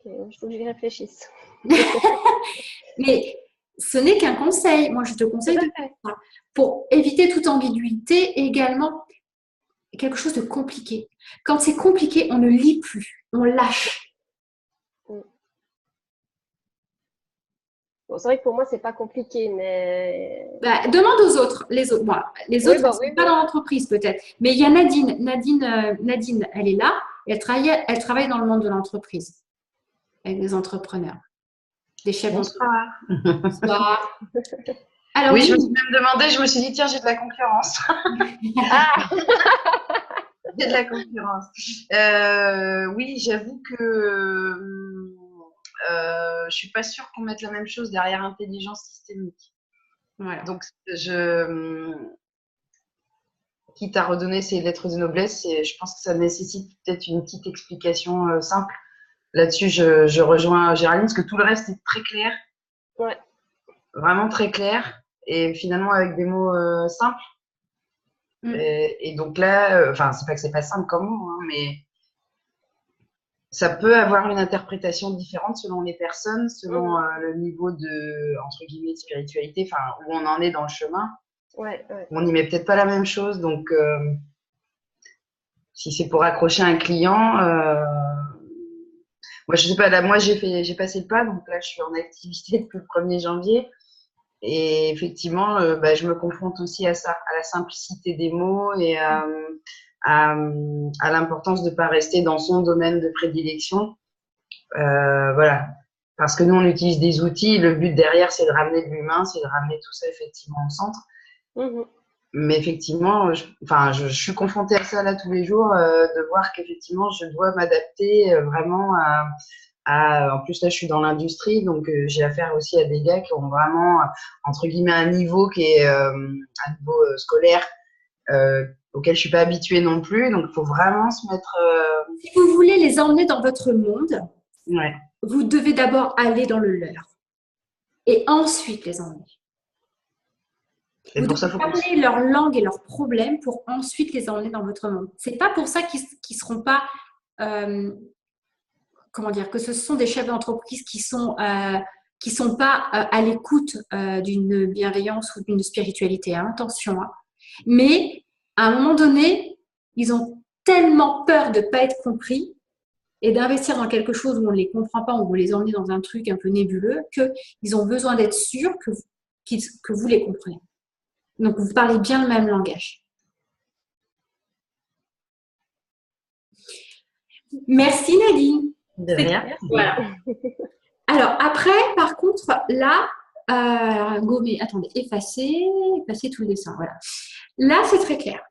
[SPEAKER 6] il faut que j'y réfléchisse.
[SPEAKER 1] Mais ce n'est qu'un conseil. Moi, je te conseille de faire ça. Pour éviter toute ambiguïté et également quelque chose de compliqué. Quand c'est compliqué, on ne lit plus, on lâche.
[SPEAKER 6] Bon, c'est vrai que pour moi, c'est pas compliqué, mais
[SPEAKER 1] Bah, demande aux autres. Les autres, bon, les
[SPEAKER 6] oui,
[SPEAKER 1] autres,
[SPEAKER 6] bah
[SPEAKER 1] elles
[SPEAKER 6] oui,
[SPEAKER 1] sont pas dans l'entreprise peut-être. Mais il y a Nadine. Nadine, elle est là. Et elle travaille dans le monde de l'entreprise avec des entrepreneurs, des chefs d'entreprise.
[SPEAKER 7] Bonsoir.
[SPEAKER 1] Bonsoir. Alors,
[SPEAKER 7] Oui, je me suis
[SPEAKER 1] dis-nous.
[SPEAKER 7] même demandé, je me suis dit, tiens, j'ai de la concurrence.
[SPEAKER 6] Ah,
[SPEAKER 7] J'ai de la concurrence. Oui, j'avoue que je suis pas sûre qu'on mette la même chose derrière intelligence systémique.
[SPEAKER 1] Voilà.
[SPEAKER 7] Donc, quitte à redonner ces lettres de noblesse, je pense que ça nécessite peut-être une petite explication simple. Là-dessus, je rejoins Géraldine, parce que tout le reste est très clair,
[SPEAKER 6] ouais.
[SPEAKER 7] vraiment très clair, et finalement avec des mots simples.
[SPEAKER 1] Mm.
[SPEAKER 7] Et donc là, enfin, c'est pas que c'est pas simple comme mot, hein, mais ça peut avoir une interprétation différente selon les personnes, selon le niveau de, entre guillemets, de spiritualité, enfin, où on en est dans le chemin.
[SPEAKER 6] Ouais, ouais.
[SPEAKER 7] On n'y met peut-être pas la même chose, donc si c'est pour accrocher un client, moi je sais pas, là moi j'ai passé le pas, donc là je suis en activité depuis le 1er janvier, et effectivement je me confronte aussi à ça, à la simplicité des mots et à l'importance de ne pas rester dans son domaine de prédilection. Voilà. Parce que nous, on utilise des outils. Le but derrière, c'est de ramener de l'humain, c'est de ramener tout ça effectivement au centre.
[SPEAKER 6] Mhm.
[SPEAKER 7] Mais effectivement, je suis confrontée à ça là tous les jours, de voir qu'effectivement, je dois m'adapter vraiment en plus, là, je suis dans l'industrie, donc j'ai affaire aussi à des gars qui ont vraiment, entre guillemets, un niveau qui est un niveau scolaire auquel je suis pas habituée non plus. Donc, il faut vraiment se mettre…
[SPEAKER 1] Si vous voulez les emmener dans votre monde,
[SPEAKER 7] Ouais.
[SPEAKER 1] vous devez d'abord aller dans le leur et ensuite les emmener.
[SPEAKER 7] Et
[SPEAKER 1] Vous
[SPEAKER 7] pour ça,
[SPEAKER 1] devez
[SPEAKER 7] faut qu'on…
[SPEAKER 1] parler leur langue et leurs problèmes pour ensuite les emmener dans votre monde. C'est pas pour ça qu'ils seront pas, comment dire, que ce sont des chefs d'entreprise qui sont pas à l'écoute d'une bienveillance ou d'une spiritualité. Hein, attention. Hein. Mais à un moment donné, ils ont tellement peur de ne pas être compris et d'investir dans quelque chose où on ne les comprend pas, où on les emmène dans un truc un peu nébuleux, qu'ils ont besoin d'être sûrs que vous les comprenez. Donc, vous parlez bien le même langage. Merci Nadine.
[SPEAKER 7] De rien.
[SPEAKER 1] Voilà. Alors, après, par contre, là, gommer, attendez, effacer tout le dessin. Voilà. Là, c'est très clair.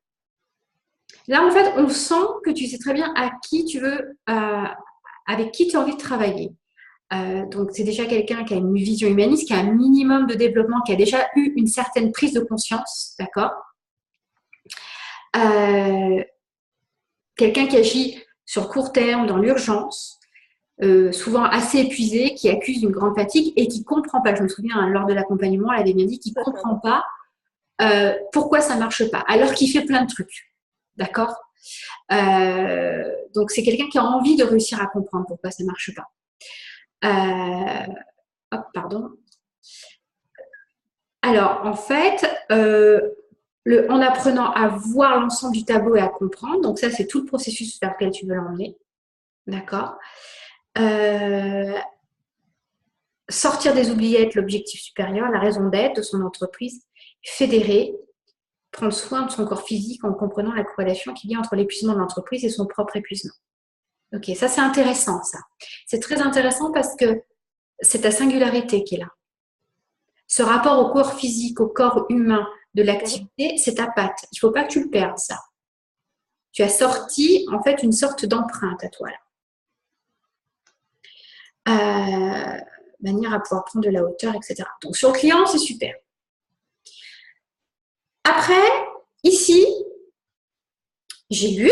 [SPEAKER 1] Là, en fait, on sent que tu sais très bien à qui tu veux, avec qui tu as envie de travailler. Donc, c'est déjà quelqu'un qui a une vision humaniste, qui a un minimum de développement, qui a déjà eu une certaine prise de conscience, d'accord ? Quelqu'un qui agit sur court terme, dans l'urgence, souvent assez épuisé, qui accuse une grande fatigue et qui ne comprend pas. Je me souviens, hein, lors de l'accompagnement, elle avait bien dit qu'il ne comprend pas pourquoi ça ne marche pas, alors qu'il fait plein de trucs. D'accord ? Donc, c'est quelqu'un qui a envie de réussir à comprendre pourquoi ça ne marche pas. Hop, pardon. Alors, en fait, en apprenant à voir l'ensemble du tableau et à comprendre, donc ça, c'est tout le processus vers lequel tu veux l'emmener. D'accord ? Sortir des oubliettes, l'objectif supérieur, la raison d'être de son entreprise, fédérer, prendre soin de son corps physique en comprenant la corrélation qu'il y a entre l'épuisement de l'entreprise et son propre épuisement. Ok, ça c'est intéressant, ça. C'est très intéressant parce que c'est ta singularité qui est là. Ce rapport au corps physique, au corps humain de l'activité, c'est ta patte. Il ne faut pas que tu le perdes, ça. Tu as sorti, en fait, une sorte d'empreinte à toi, là. Manière à pouvoir prendre de la hauteur, etc. Donc, sur le client, c'est super. Après, ici, j'ai lu.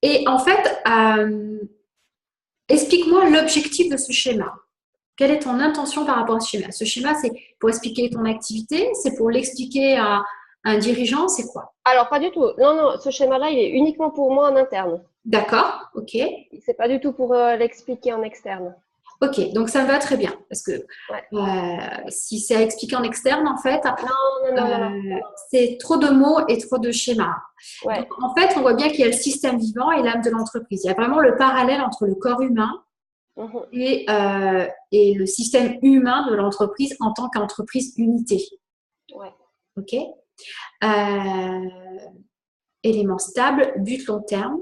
[SPEAKER 1] Et en fait, explique-moi l'objectif de ce schéma. Quelle est ton intention par rapport à ce schéma? Ce schéma, c'est pour expliquer ton activité? C'est pour l'expliquer à un dirigeant? C'est quoi?
[SPEAKER 6] Alors, pas du tout. Non, non, ce schéma-là, il est uniquement pour moi en interne.
[SPEAKER 1] D'accord, ok.
[SPEAKER 6] C'est pas du tout pour l'expliquer en externe.
[SPEAKER 1] Ok, donc ça me va très bien. Parce que si c'est à expliquer en externe, en fait,
[SPEAKER 6] non.
[SPEAKER 1] c'est trop de mots et trop de schémas.
[SPEAKER 6] Ouais.
[SPEAKER 1] Donc, en fait, on voit bien qu'il y a le système vivant et l'âme de l'entreprise. Il y a vraiment le parallèle entre le corps humain
[SPEAKER 6] Mhm.
[SPEAKER 1] et le système humain de l'entreprise en tant qu'entreprise unité.
[SPEAKER 6] Ouais.
[SPEAKER 1] OK? Élément stable, but long terme.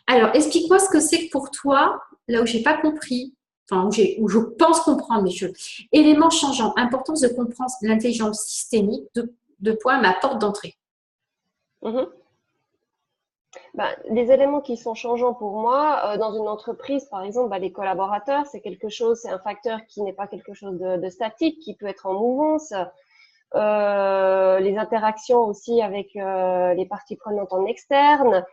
[SPEAKER 1] Alors, explique-moi ce que c'est que pour toi, là où j'ai pas compris, enfin où je pense comprendre, mais élément changeant, importance de comprendre l'intelligence systémique, de points, ma porte d'entrée.
[SPEAKER 6] Mhm. Ben, les éléments qui sont changeants pour moi, dans une entreprise, par exemple, ben, les collaborateurs, c'est un facteur qui n'est pas quelque chose de statique, qui peut être en mouvance. Les interactions aussi avec les parties prenantes en externe.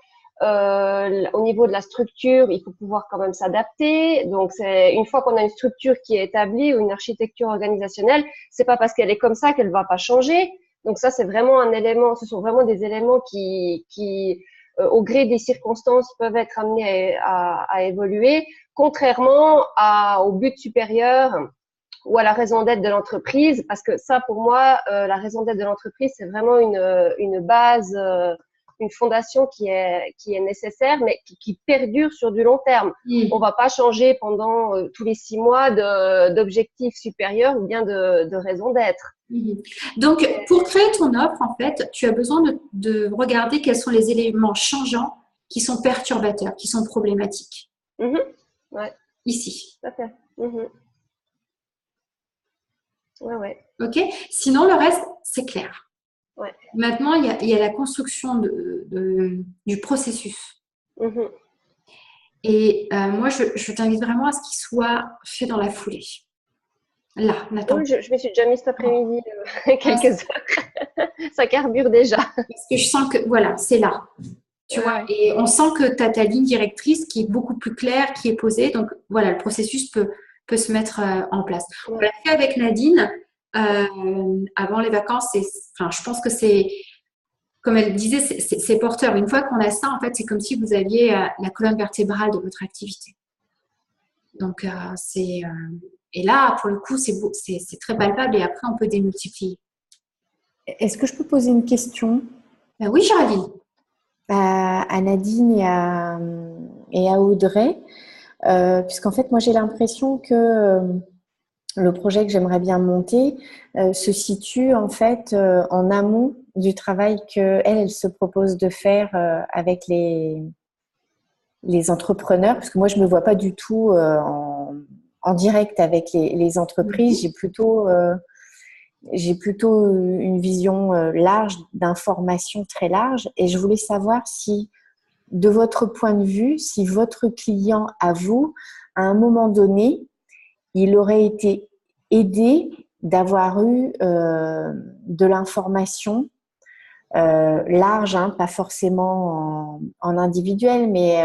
[SPEAKER 6] Au niveau de la structure, il faut pouvoir quand même s'adapter. Donc, c'est une fois qu'on a une structure qui est établie ou une architecture organisationnelle, c'est pas parce qu'elle est comme ça qu'elle va pas changer. Donc ça, c'est vraiment un élément. Ce sont vraiment des éléments qui au gré des circonstances, peuvent être amenés à évoluer, contrairement au but supérieur ou à la raison d'être de l'entreprise, parce que ça, pour moi, la raison d'être de l'entreprise, c'est vraiment une base, une fondation qui est nécessaire, mais qui perdure sur du long terme. On va pas changer pendant tous les 6 mois d'objectifs supérieurs ou bien de raison d'être.
[SPEAKER 1] Donc, pour créer ton offre, en fait, tu as besoin de regarder quels sont les éléments changeants qui sont perturbateurs, qui sont problématiques.
[SPEAKER 6] Ouais.
[SPEAKER 1] Ici.
[SPEAKER 6] Tout à fait. Ouais.
[SPEAKER 1] OK? Sinon, le reste, c'est clair.
[SPEAKER 6] Ouais.
[SPEAKER 1] Maintenant, il y a la construction du processus. Et moi, je t'invite vraiment à ce qu'il soit fait dans la foulée. Là, Nathan.
[SPEAKER 6] Oui, je me suis déjà mis cet après-midi quelques heures. Ça carbure déjà.
[SPEAKER 1] Parce que je sens que, voilà, c'est là. Tu vois, et on sent que tu as ta ligne directrice qui est beaucoup plus claire, qui est posée. Donc, voilà, le processus peut se mettre en place. On l'a fait avec Nadine avant les vacances. Je pense que c'est, comme elle disait, c'est porteur. Une fois qu'on a ça, en fait, c'est comme si vous aviez la colonne vertébrale de votre activité. Donc, et là, pour le coup, c'est très palpable et après, on peut démultiplier.
[SPEAKER 4] Est-ce que je peux poser une question?
[SPEAKER 1] Oui, Géraldine.
[SPEAKER 4] À Nadine et à Audrey, puisqu'en fait, moi, j'ai l'impression que le projet que j'aimerais bien monter se situe en fait en amont du travail qu'elle se propose de faire avec les entrepreneurs, parce que moi, je ne me vois pas du tout en direct avec les entreprises. J'ai plutôt une vision large, d'information très large, et je voulais savoir si, de votre point de vue, si votre client à vous, à un moment donné, il aurait été aidé d'avoir eu de l'information large, hein, pas forcément en individuel, mais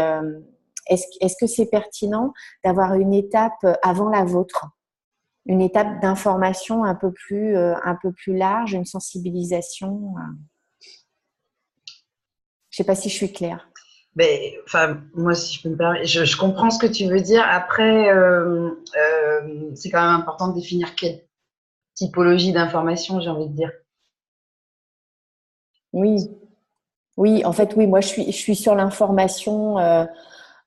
[SPEAKER 4] est-ce que c'est pertinent d'avoir une étape avant la vôtre? Une étape d'information un peu plus large, une sensibilisation. Je ne sais pas si je suis claire.
[SPEAKER 7] Mais, moi, si je peux me permettre, je comprends ce que tu veux dire. Après, c'est quand même important de définir quelle typologie d'information, j'ai envie de dire.
[SPEAKER 4] Oui, en fait, oui, moi, je suis sur l'information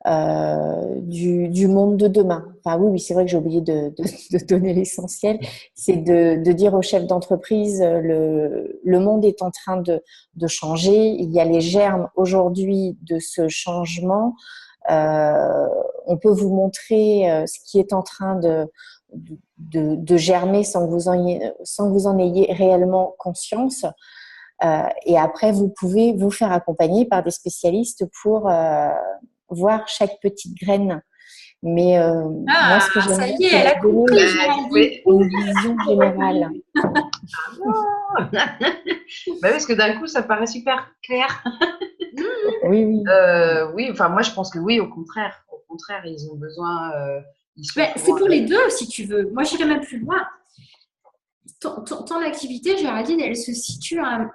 [SPEAKER 4] du monde de demain. Enfin, oui, c'est vrai que j'ai oublié de donner l'essentiel. C'est de dire aux chefs d'entreprise, le monde est en train de changer. Il y a les germes aujourd'hui de ce changement. On peut vous montrer ce qui est en train de germer sans que vous en ayez réellement conscience. Et après, vous pouvez vous faire accompagner par des spécialistes pour voir chaque petite graine. Mais moi, ce que j'aime
[SPEAKER 1] ça
[SPEAKER 4] bien,
[SPEAKER 1] y est,
[SPEAKER 4] c'est
[SPEAKER 1] elle a
[SPEAKER 4] donner une vision générale.
[SPEAKER 7] Parce que d'un coup, ça paraît super clair.
[SPEAKER 4] Oui.
[SPEAKER 7] Oui, moi, je pense que oui, au contraire. Au contraire, ils ont besoin…
[SPEAKER 1] c'est pour les deux, si tu veux. Moi, j'irais même plus loin. Ton activité, Géraldine, elle se situe à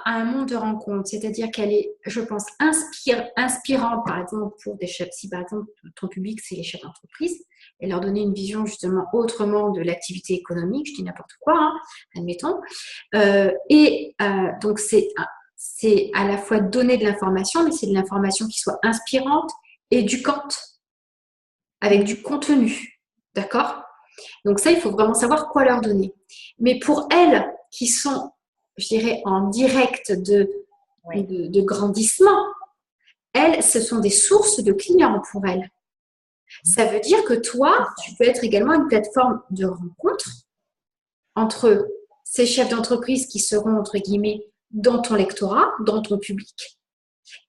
[SPEAKER 1] un monde de rencontres, c'est-à-dire qu'elle est, je pense, inspirante, par exemple, pour des chefs. Si, par exemple, ton public, c'est les chefs d'entreprise, et leur donner une vision, justement, autrement de l'activité économique, je dis n'importe quoi, hein, admettons. Donc, c'est à la fois donner de l'information, mais c'est de l'information qui soit inspirante, éducante, avec du contenu. D'accord? Donc ça, il faut vraiment savoir quoi leur donner. Mais pour elles qui sont, je dirais, en direct de grandissement, elles, ce sont des sources de clients pour elles. Ça veut dire que toi, tu peux être également une plateforme de rencontre entre ces chefs d'entreprise qui seront, entre guillemets, dans ton lectorat, dans ton public,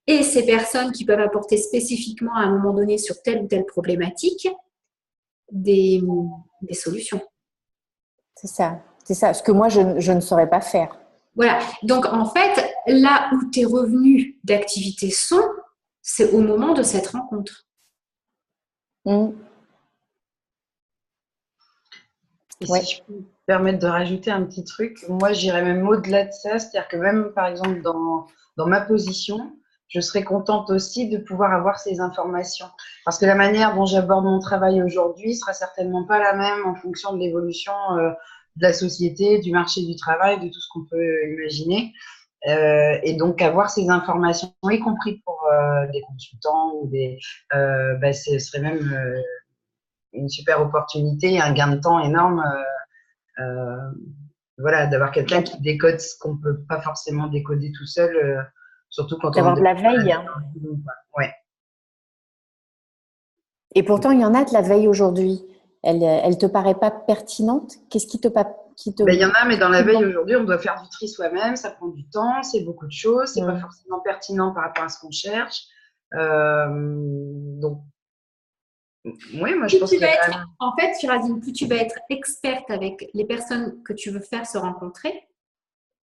[SPEAKER 1] et ces personnes qui peuvent apporter spécifiquement à un moment donné sur telle ou telle problématique des solutions.
[SPEAKER 4] C'est ça. C'est ça. Ce que moi, je ne saurais pas faire.
[SPEAKER 1] Voilà. Donc, en fait, là où tes revenus d'activité sont, c'est au moment de cette rencontre.
[SPEAKER 7] Et
[SPEAKER 4] Ouais.
[SPEAKER 7] si je peux me permettre de rajouter un petit truc, moi j'irais même au-delà de ça, c'est-à-dire que même par exemple dans ma position, je serais contente aussi de pouvoir avoir ces informations. Parce que la manière dont j'aborde mon travail aujourd'hui sera certainement pas la même en fonction de l'évolution de la société, du marché du travail, de tout ce qu'on peut imaginer. Et donc avoir ces informations, y compris pour des consultants ou ce serait même une super opportunité, un gain de temps énorme. Voilà, d'avoir quelqu'un qui décode ce qu'on peut pas forcément décoder tout seul, surtout quand on
[SPEAKER 4] D'avoir de la veille.
[SPEAKER 7] Ouais.
[SPEAKER 4] Et pourtant, il y en a de la veille aujourd'hui. Elle te paraît pas pertinente? Qu'est-ce qui te...
[SPEAKER 7] Il y en a, mais dans la veille aujourd'hui, on doit faire du tri soi-même, ça prend du temps, c'est beaucoup de choses, c'est pas forcément pertinent par rapport à ce qu'on cherche. Donc, oui, moi je pense que
[SPEAKER 1] en fait, Shirazine, plus tu vas être experte avec les personnes que tu veux faire se rencontrer,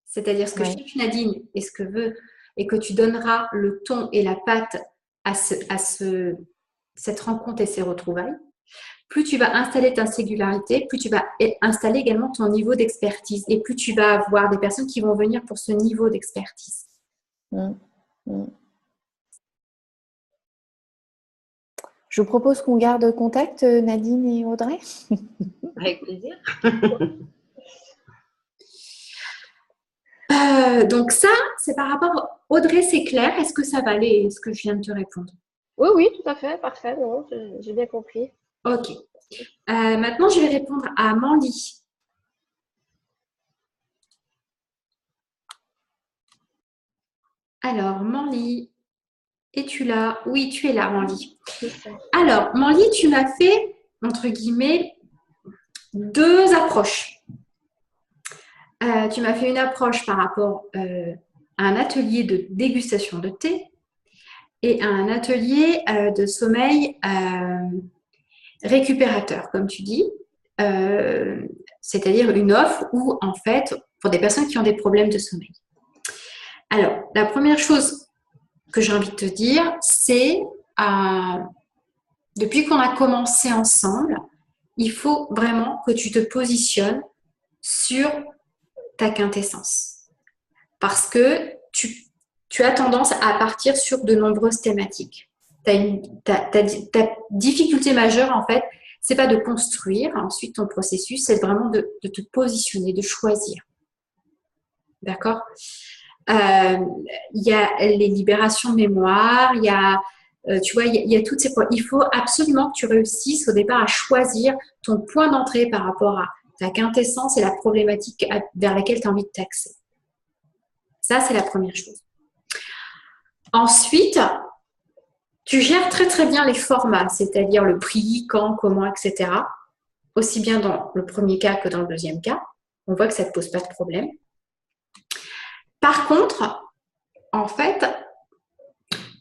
[SPEAKER 1] c'est-à-dire ce que cherche Nadine et ce que veut, et que tu donneras le ton et la patte à cette rencontre et ces retrouvailles, plus tu vas installer ta singularité, plus tu vas installer également ton niveau d'expertise et plus tu vas avoir des personnes qui vont venir pour ce niveau d'expertise.
[SPEAKER 4] Je vous propose qu'on garde contact, Nadine et Audrey.
[SPEAKER 7] Avec plaisir.
[SPEAKER 1] Donc ça, c'est par rapport... Audrey, c'est clair? Est-ce que ça va aller, ce que je viens de te répondre?
[SPEAKER 6] Oui, oui, tout à fait, parfait. Non, j'ai bien compris.
[SPEAKER 1] Ok. Maintenant, je vais répondre à Mandy. Alors, Mandy, es-tu là? Oui, tu es là, Mandy. Alors, Mandy, tu m'as fait, entre guillemets, deux approches. Tu m'as fait une approche par rapport à un atelier de dégustation de thé et à un atelier de sommeil récupérateur, comme tu dis. C'est-à-dire une offre où, en fait, pour des personnes qui ont des problèmes de sommeil. Alors, la première chose que j'ai envie de te dire, c'est depuis qu'on a commencé ensemble, il faut vraiment que tu te positionnes sur ta quintessence. Parce que tu as tendance à partir sur de nombreuses thématiques. Ta difficulté majeure, en fait, c'est pas de construire ensuite ton processus, c'est vraiment de te positionner, de choisir. D'accord? Il y a les libérations de mémoire, il y a, tu vois, il y a toutes ces points. Il faut absolument que tu réussisses au départ à choisir ton point d'entrée par rapport à ta quintessence et la problématique vers laquelle tu as envie de t'axer. Ça, c'est la première chose. Ensuite, tu gères très très bien les formats, c'est-à-dire le prix, quand, comment, etc. Aussi bien dans le premier cas que dans le deuxième cas. On voit que ça ne te pose pas de problème. Par contre, en fait,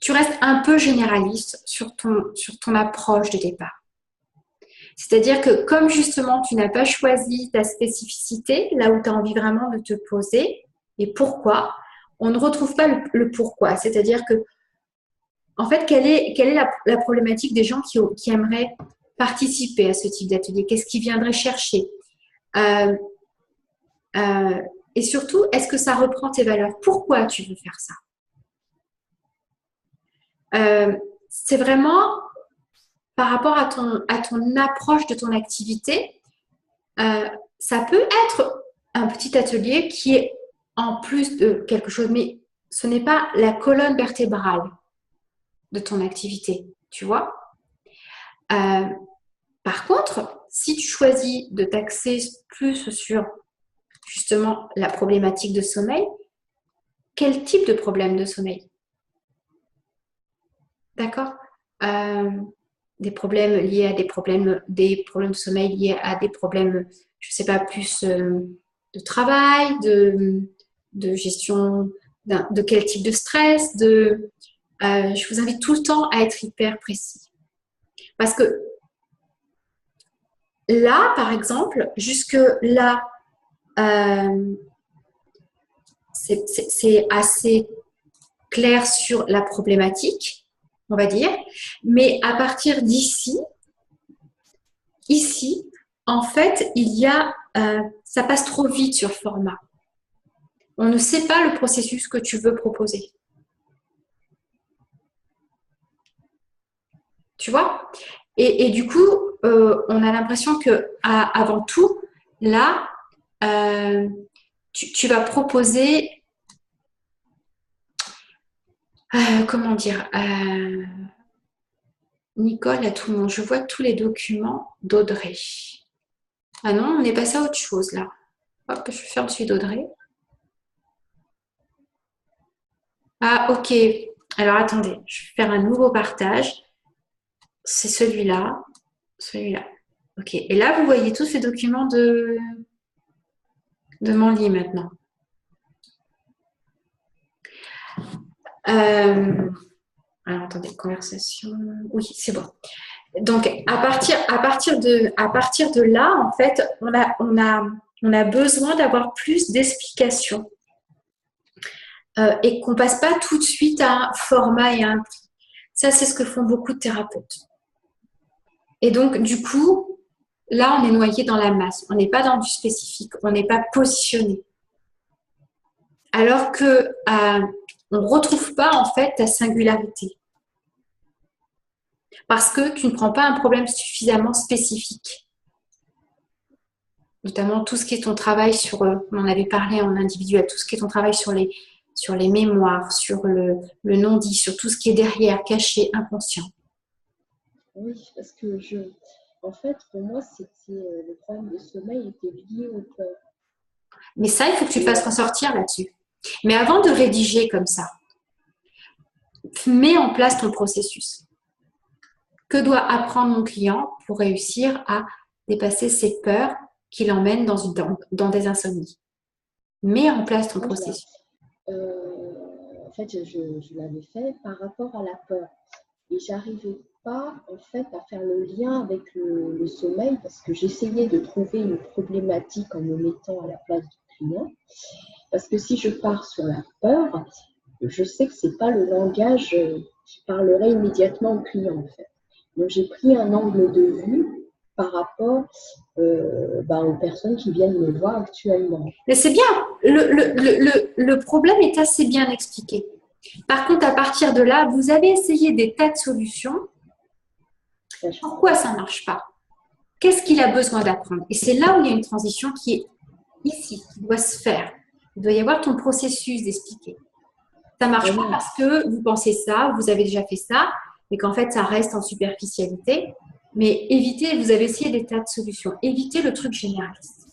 [SPEAKER 1] tu restes un peu généraliste sur ton approche de départ. C'est-à-dire que comme justement tu n'as pas choisi ta spécificité, là où tu as envie vraiment de te poser, et pourquoi, on ne retrouve pas le pourquoi. C'est-à-dire que, en fait, quelle est la problématique des gens qui aimeraient participer à ce type d'atelier? Qu'est-ce qu'ils viendraient chercher? Et surtout, est-ce que ça reprend tes valeurs? Pourquoi tu veux faire ça? C'est vraiment par rapport à ton approche de ton activité. Ça peut être un petit atelier qui est en plus de quelque chose, mais ce n'est pas la colonne vertébrale de ton activité, tu vois. Euh, Par contre, si tu choisis de t'axer plus sur justement la problématique de sommeil, quel type de problème de sommeil? D'accord? Euh, des problèmes liés à des problèmes de sommeil liés à des problèmes, je ne sais pas, plus de travail, de gestion, de quel type de stress, je vous invite tout le temps à être hyper précis. Parce que là, par exemple, jusque là, c'est assez clair sur la problématique, on va dire. Mais à partir d'ici, ici, en fait, ça passe trop vite sur format. On ne sait pas le processus que tu veux proposer. Tu vois? Et du coup, on a l'impression que avant tout, là, tu vas proposer, comment dire, Nicole, à tout le monde. Je vois tous les documents d'Audrey. Ah non, on est passé à autre chose là. Hop, je ferme celui d'Audrey. Ah, ok. Alors attendez, je vais faire un nouveau partage. C'est celui-là. Celui-là. Ok. Et là, vous voyez tous ces documents de mon lit maintenant. Alors attendez, conversation. Oui, c'est bon. Donc, à partir de là, en fait, on a besoin d'avoir plus d'explications et qu'on passe pas tout de suite à un format et à un prix. Ça, c'est ce que font beaucoup de thérapeutes. Et donc, du coup, là, on est noyé dans la masse. On n'est pas dans du spécifique. On n'est pas positionné. Alors que on ne retrouve pas, en fait, ta singularité. Parce que tu ne prends pas un problème suffisamment spécifique. Notamment tout ce qui est ton travail sur, on en avait parlé en individuel, tout ce qui est ton travail sur les mémoires, sur le non-dit, sur tout ce qui est derrière, caché, inconscient.
[SPEAKER 8] Oui, parce que en fait, pour moi, c'était le problème de sommeil était lié au peur.
[SPEAKER 1] Mais ça, il faut que tu te fasses ressortir là-dessus. Mais avant de rédiger comme ça, mets en place ton processus. Que doit apprendre mon client pour réussir à dépasser ses peurs qui l'emmènent dans des insomnies? Mets en place ton processus.
[SPEAKER 8] En fait, je l'avais fait par rapport à la peur. Et j'arrivais pas, en fait, à faire le lien avec le sommeil parce que j'essayais de trouver une problématique en me mettant à la place du client. Parce que si je pars sur la peur, je sais que c'est pas le langage qui parlerait immédiatement au client, en fait. Donc, j'ai pris un angle de vue par rapport aux personnes qui viennent me voir actuellement.
[SPEAKER 1] Mais c'est bien, le problème est assez bien expliqué. Par contre, à partir de là, vous avez essayé des tas de solutions. Pourquoi ça ne marche pas? Qu'est-ce qu'il a besoin d'apprendre? Et c'est là où il y a une transition qui est ici, qui doit se faire. Il doit y avoir ton processus d'expliquer. Ça ne marche pas parce que vous pensez ça, vous avez déjà fait ça, mais qu'en fait, ça reste en superficialité. Mais évitez, vous avez essayé des tas de solutions. Évitez le truc généraliste.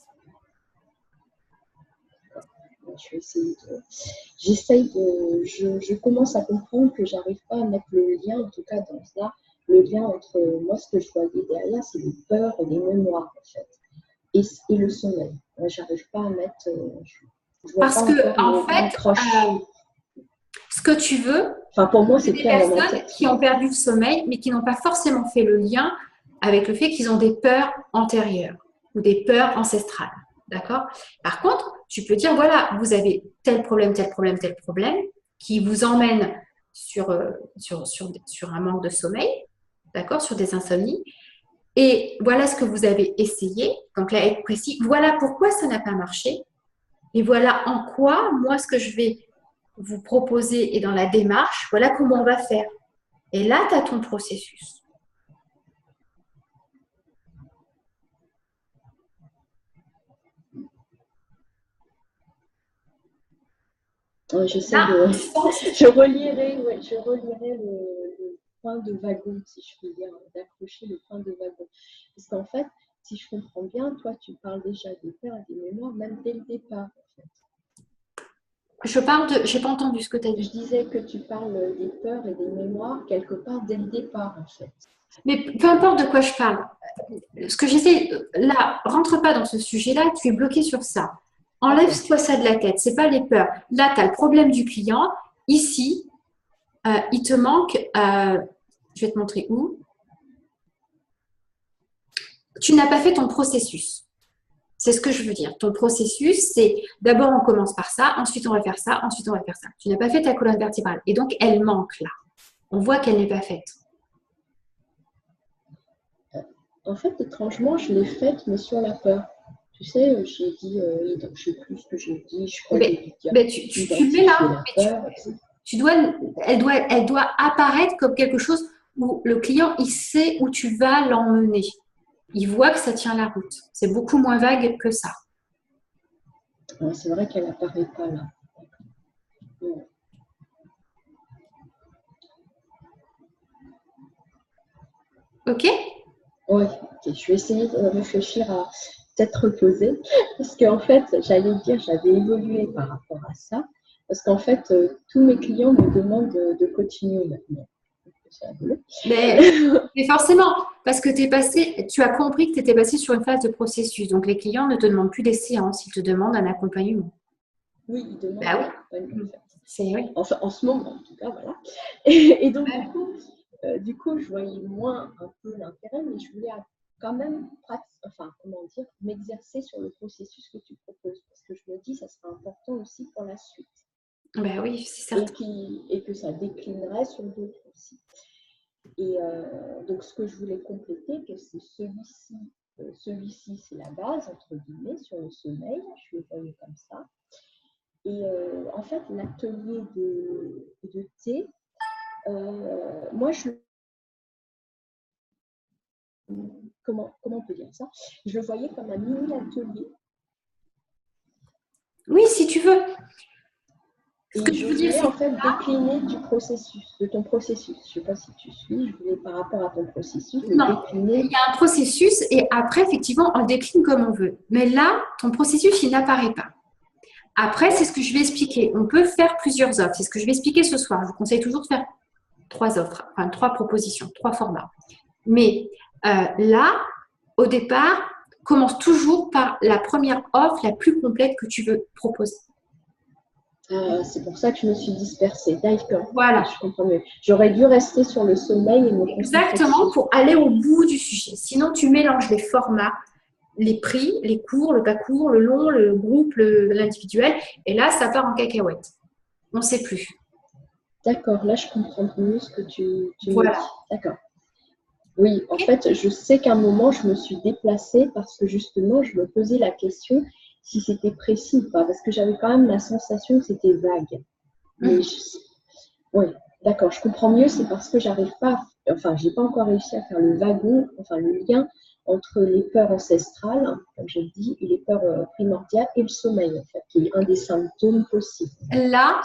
[SPEAKER 8] Je commence à comprendre que j'arrive pas à mettre le lien, en tout cas dans ça, le lien entre moi, ce que je voyais derrière, c'est les peurs et les mémoires, en fait, et le sommeil. J'arrive pas à mettre.
[SPEAKER 1] Parce que, en fait, ce que tu veux,
[SPEAKER 8] pour moi, c'est
[SPEAKER 1] des personnes qui ont perdu le sommeil, mais qui n'ont pas forcément fait le lien avec le fait qu'ils ont des peurs antérieures ou des peurs ancestrales. D'accord? Par contre, tu peux dire, voilà, vous avez tel problème, qui vous emmène sur un manque de sommeil, d'accord? Sur des insomnies. Et voilà ce que vous avez essayé. Donc là, être précis. Voilà pourquoi ça n'a pas marché. Et voilà en quoi, moi, ce que je vais vous proposer et dans la démarche, voilà comment on va faire. Et là, tu as ton processus.
[SPEAKER 8] Je relirai point de wagon, si je peux dire, d'accrocher le point de wagon. Parce qu'en fait, si je comprends bien, toi, tu parles déjà des peurs et des mémoires, même dès le départ, en fait.
[SPEAKER 1] J'ai pas entendu ce que tu as dit.
[SPEAKER 8] Je disais que tu parles des peurs et des mémoires quelque part dès le départ, en fait.
[SPEAKER 1] Mais peu importe de quoi je parle. Ce que j'essaie, là, rentre pas dans ce sujet-là, tu es bloqué sur ça. Enlève-toi ça de la tête, c'est pas les peurs. Là, tu as le problème du client. Ici, il te manque, je vais te montrer où. Tu n'as pas fait ton processus. C'est ce que je veux dire. Ton processus, c'est d'abord on commence par ça, ensuite on va faire ça, ensuite on va faire ça. Tu n'as pas fait ta colonne vertébrale. Et donc, elle manque là. On voit qu'elle n'est pas faite.
[SPEAKER 8] En fait, étrangement, je l'ai faite, mais sur la peur. Tu sais, j'ai dit, je ne sais plus ce que j'ai dit, je crois que j'ai dû dire.
[SPEAKER 1] Mais tu le mets là. Elle doit apparaître comme quelque chose où le client, il sait où tu vas l'emmener. Il voit que ça tient la route. C'est beaucoup moins vague que ça.
[SPEAKER 8] C'est vrai qu'elle n'apparaît pas là. Ouais.
[SPEAKER 1] Ok?
[SPEAKER 8] Oui, okay. Je vais essayer de réfléchir à peut-être reposer. Parce qu'en fait, j'allais dire, j'avais évolué par rapport à ça. Parce qu'en fait, tous mes clients me demandent de continuer maintenant.
[SPEAKER 1] Mais forcément, parce que tu as compris que tu étais passé sur une phase de processus. Donc, les clients ne te demandent plus des séances, ils te demandent un accompagnement.
[SPEAKER 8] Oui, ils demandent
[SPEAKER 1] un
[SPEAKER 8] accompagnement. En fait.
[SPEAKER 1] Oui.
[SPEAKER 8] Enfin, en ce moment, en tout cas, voilà. Et donc, du coup, je voyais moins un peu l'intérêt, mais je voulais quand même m'exercer sur le processus que tu proposes. Parce que je me dis, ça sera important aussi pour la suite.
[SPEAKER 1] Ben oui, c'est certain.
[SPEAKER 8] Et que ça déclinerait sur d'autres aussi. Et donc, ce que je voulais compléter, que c'est celui-ci, c'est la base, entre guillemets, sur le sommeil. Je le voyais comme ça. Et en fait, l'atelier de thé, moi, comment on peut dire ça? Je le voyais comme un mini-atelier.
[SPEAKER 1] Oui, si tu veux.
[SPEAKER 8] Ce que je voulais en fait décliner de ton processus. Je ne sais pas si tu suis, je voulais par rapport à ton processus décliner.
[SPEAKER 1] Il y a un processus et après, effectivement, on le décline comme on veut. Mais là, ton processus, il n'apparaît pas. Après, c'est ce que je vais expliquer. On peut faire plusieurs offres. C'est ce que je vais expliquer ce soir. Je vous conseille toujours de faire 3 offres, enfin 3 propositions, 3 formats. Mais là, au départ, commence toujours par la première offre la plus complète que tu veux proposer.
[SPEAKER 8] C'est pour ça que je me suis dispersée. D'accord.
[SPEAKER 1] Voilà.
[SPEAKER 8] Je comprends mieux. J'aurais dû rester sur le sommeil et me
[SPEAKER 1] Exactement, pour aller au bout du sujet. Sinon, tu mélanges les formats, les prix, les cours, le pas court, le long, le groupe, l'individuel. Et là, ça part en cacahuète. On ne sait plus.
[SPEAKER 8] D'accord, là, je comprends mieux ce que tu
[SPEAKER 1] voilà.
[SPEAKER 8] me dis. D'accord. Oui, en fait, je sais qu'à un moment, je me suis déplacée parce que justement, je me posais la question si c'était précis ou pas, parce que j'avais quand même la sensation que c'était vague. Mais oui, d'accord, je comprends mieux, c'est parce que j'arrive pas, j'ai pas encore réussi à faire le wagon, le lien entre les peurs ancestrales, comme je le dis, et les peurs primordiales et le sommeil, en fait, qui est un des symptômes possibles.
[SPEAKER 1] Là,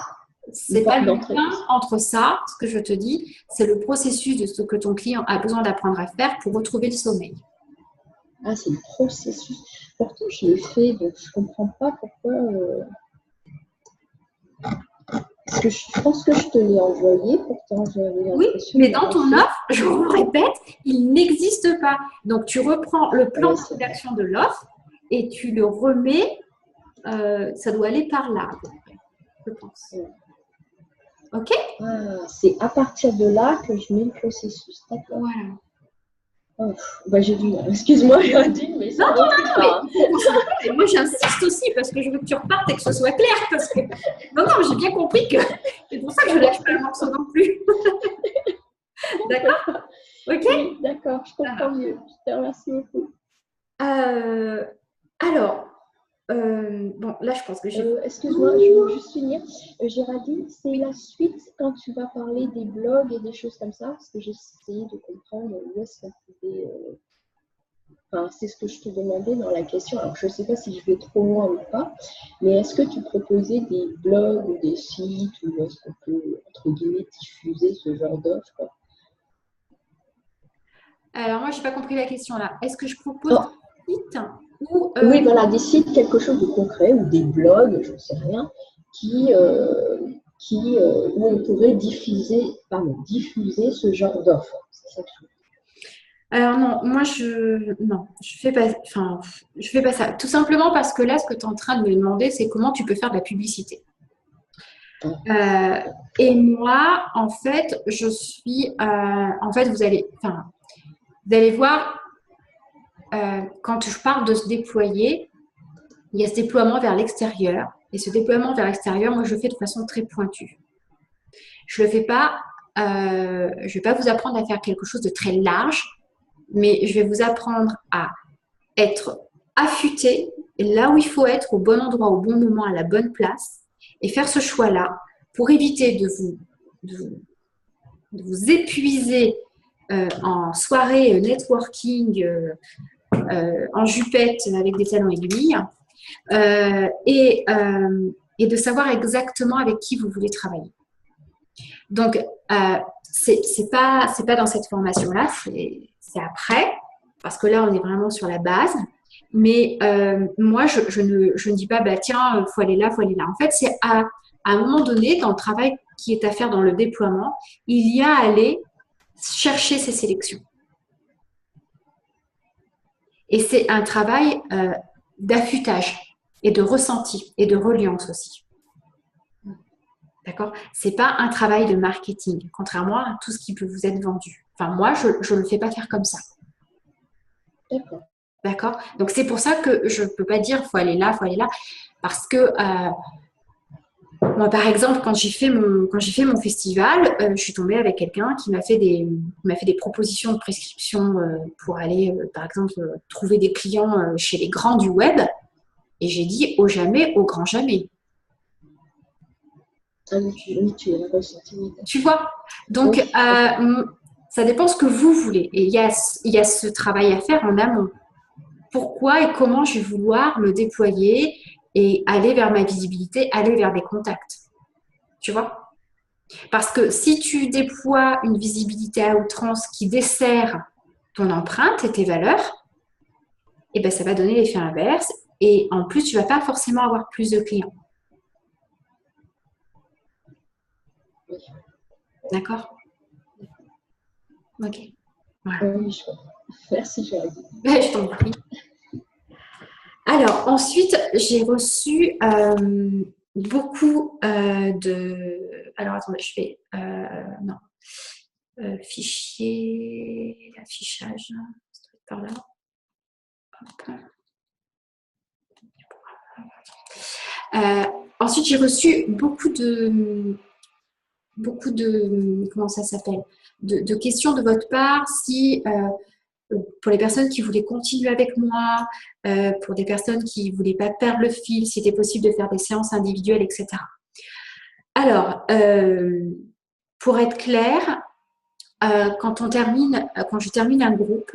[SPEAKER 1] c'est pas le lien entre ça, ce que je te dis, c'est le processus de ce que ton client a besoin d'apprendre à faire pour retrouver le sommeil.
[SPEAKER 8] Ah, c'est le processus. Pourtant, je l'ai fait, donc je ne comprends pas pourquoi. Parce que je pense que je te l'ai envoyé, pourtant j'avais l'impression.
[SPEAKER 1] Oui, mais dans ton offre, je vous répète, il n'existe pas. Donc, tu reprends le plan de rédaction de l'offre et tu le remets. Ça doit aller par là, je pense.
[SPEAKER 8] Ouais.
[SPEAKER 1] Ok?
[SPEAKER 8] C'est à partir de là que je mets le processus. D'accord.
[SPEAKER 1] Voilà.
[SPEAKER 8] Oh, j'ai du mal. Excuse-moi, Géraldine, mais ça
[SPEAKER 1] non, mais moi j'insiste aussi parce que je veux que tu repartes et que ce soit clair. Parce que... Non, j'ai bien compris que c'est pour ça que je ne lâche pas le morceau non plus. D'accord? Ok?
[SPEAKER 8] Oui, d'accord, je comprends mieux. Je te remercie beaucoup.
[SPEAKER 1] Alors, bon, là je pense que j'ai.
[SPEAKER 8] Excuse-moi, je veux juste finir. Géraldine, c'est la suite quand tu vas parler des blogs et des choses comme ça, parce que j'ai essayé de comprendre où est-ce qu'on pouvait. C'est ce que je te demandais dans la question. Alors, je ne sais pas si je vais trop loin ou pas, mais est-ce que tu proposais des blogs ou des sites où est-ce qu'on peut, entre guillemets, diffuser ce genre d'offres?
[SPEAKER 1] Alors, moi, je n'ai pas compris la question là. Est-ce que je propose
[SPEAKER 8] Oh,
[SPEAKER 1] des sites ou
[SPEAKER 8] oui, voilà, des sites, quelque chose de concret, ou des blogs, je ne sais rien, où on pourrait diffuser ce genre d'offres. C'est ça que je veux.
[SPEAKER 1] Alors non, moi je fais pas, enfin, je fais pas ça. Tout simplement parce que là, ce que tu es en train de me demander, c'est comment tu peux faire de la publicité. Euh, et moi, en fait, en fait, vous allez voir, quand je parle de se déployer, il y a ce déploiement vers l'extérieur. Et ce déploiement vers l'extérieur, moi, je le fais de façon très pointue. Je le fais pas, je vais pas vous apprendre à faire quelque chose de très large, mais je vais vous apprendre à être affûté là où il faut être, au bon endroit, au bon moment, à la bonne place, et faire ce choix-là pour éviter de vous épuiser en soirée networking, en jupette avec des talons aiguilles, et de savoir exactement avec qui vous voulez travailler. Donc, c'est pas dans cette formation-là, c'est après, parce que là, on est vraiment sur la base. Mais moi, je ne dis pas, bah, tiens, il faut aller là, il faut aller là. En fait, c'est à un moment donné, dans le travail qui est à faire dans le déploiement, il y a à aller chercher ces sélections. Et c'est un travail d'affûtage et de ressenti et de reliance aussi. D'accord? C'est pas un travail de marketing, contrairement à tout ce qui peut vous être vendu. Enfin, moi, je ne le fais pas faire comme ça.
[SPEAKER 8] D'accord.
[SPEAKER 1] D'accord? Donc, c'est pour ça que je ne peux pas dire faut aller là, faut aller là. Parce que moi, par exemple, quand j'ai fait mon festival, je suis tombée avec quelqu'un qui m'a fait des propositions de prescription pour aller, par exemple, trouver des clients chez les grands du web. Et j'ai dit au jamais, au grand jamais.
[SPEAKER 8] Ah oui, tu l'as ressenti.
[SPEAKER 1] Tu vois? Donc, ça dépend ce que vous voulez. Et il y a ce travail à faire en amont. Pourquoi et comment je vais vouloir me déployer et aller vers ma visibilité, aller vers des contacts. Tu vois? Parce que si tu déploies une visibilité à outrance qui dessert ton empreinte et tes valeurs, eh ben, ça va donner l'effet inverse. Et en plus, tu ne vas pas forcément avoir plus de clients. D'accord? Ok. Voilà.
[SPEAKER 8] Oui, merci, Géraldine.
[SPEAKER 1] Je t'en prie. Alors, ensuite, j'ai reçu beaucoup de... Alors, attendez, je fais... non. Fichier, l'affichage, ça doit être par là. Hop. Ensuite, j'ai reçu beaucoup de comment ça s'appelle, de questions de votre part, si pour les personnes qui voulaient continuer avec moi, pour des personnes qui ne voulaient pas perdre le fil, si c'était possible de faire des séances individuelles, etc. Alors, pour être clair, quand je termine un groupe,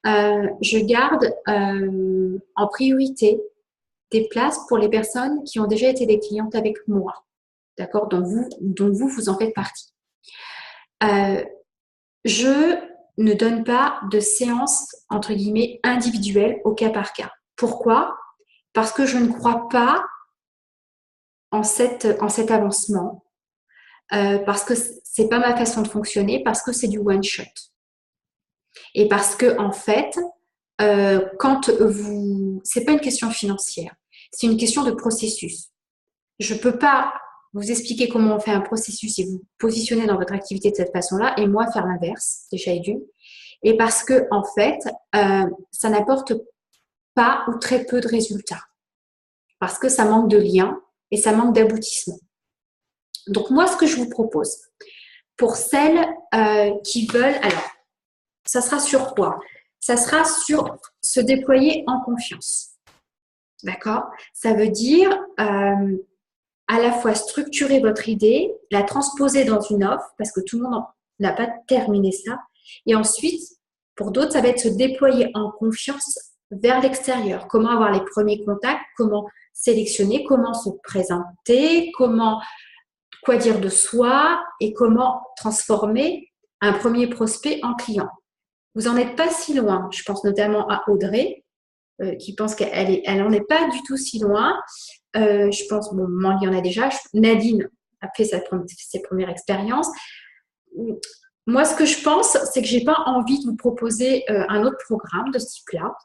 [SPEAKER 1] je garde en priorité des places pour les personnes qui ont déjà été des clientes avec moi, d'accord, dont vous en faites partie. Je ne donne pas de séance, entre guillemets, individuelle au cas par cas. Pourquoi? Parce que je ne crois pas en cet avancement, parce que c'est pas ma façon de fonctionner, parce que c'est du one shot. Et parce que, en fait, c'est pas une question financière, c'est une question de processus. Je peux pas vous expliquer comment on fait un processus et vous positionner dans votre activité de cette façon-là, et moi faire l'inverse, déjà et d'une. Et parce que, en fait, ça n'apporte pas ou très peu de résultats. Parce que ça manque de lien et ça manque d'aboutissement. Donc, moi, ce que je vous propose, pour celles qui veulent, alors, ça sera sur quoi? Ça sera sur se déployer en confiance. D'accord? Ça veut dire à la fois structurer votre idée, la transposer dans une offre, parce que tout le monde n'a pas terminé ça. Et ensuite, pour d'autres, ça va être se déployer en confiance vers l'extérieur. Comment avoir les premiers contacts, comment sélectionner, comment se présenter, quoi dire de soi et comment transformer un premier prospect en client. vous n'en êtes pas si loin. Je pense notamment à Audrey, qui pense qu'elle n'en est pas du tout si loin. Je pense, bon, il y en a déjà. Nadine a fait ses premières expériences. Moi, ce que je pense, c'est que je n'ai pas envie de vous proposer un autre programme de ce type-là.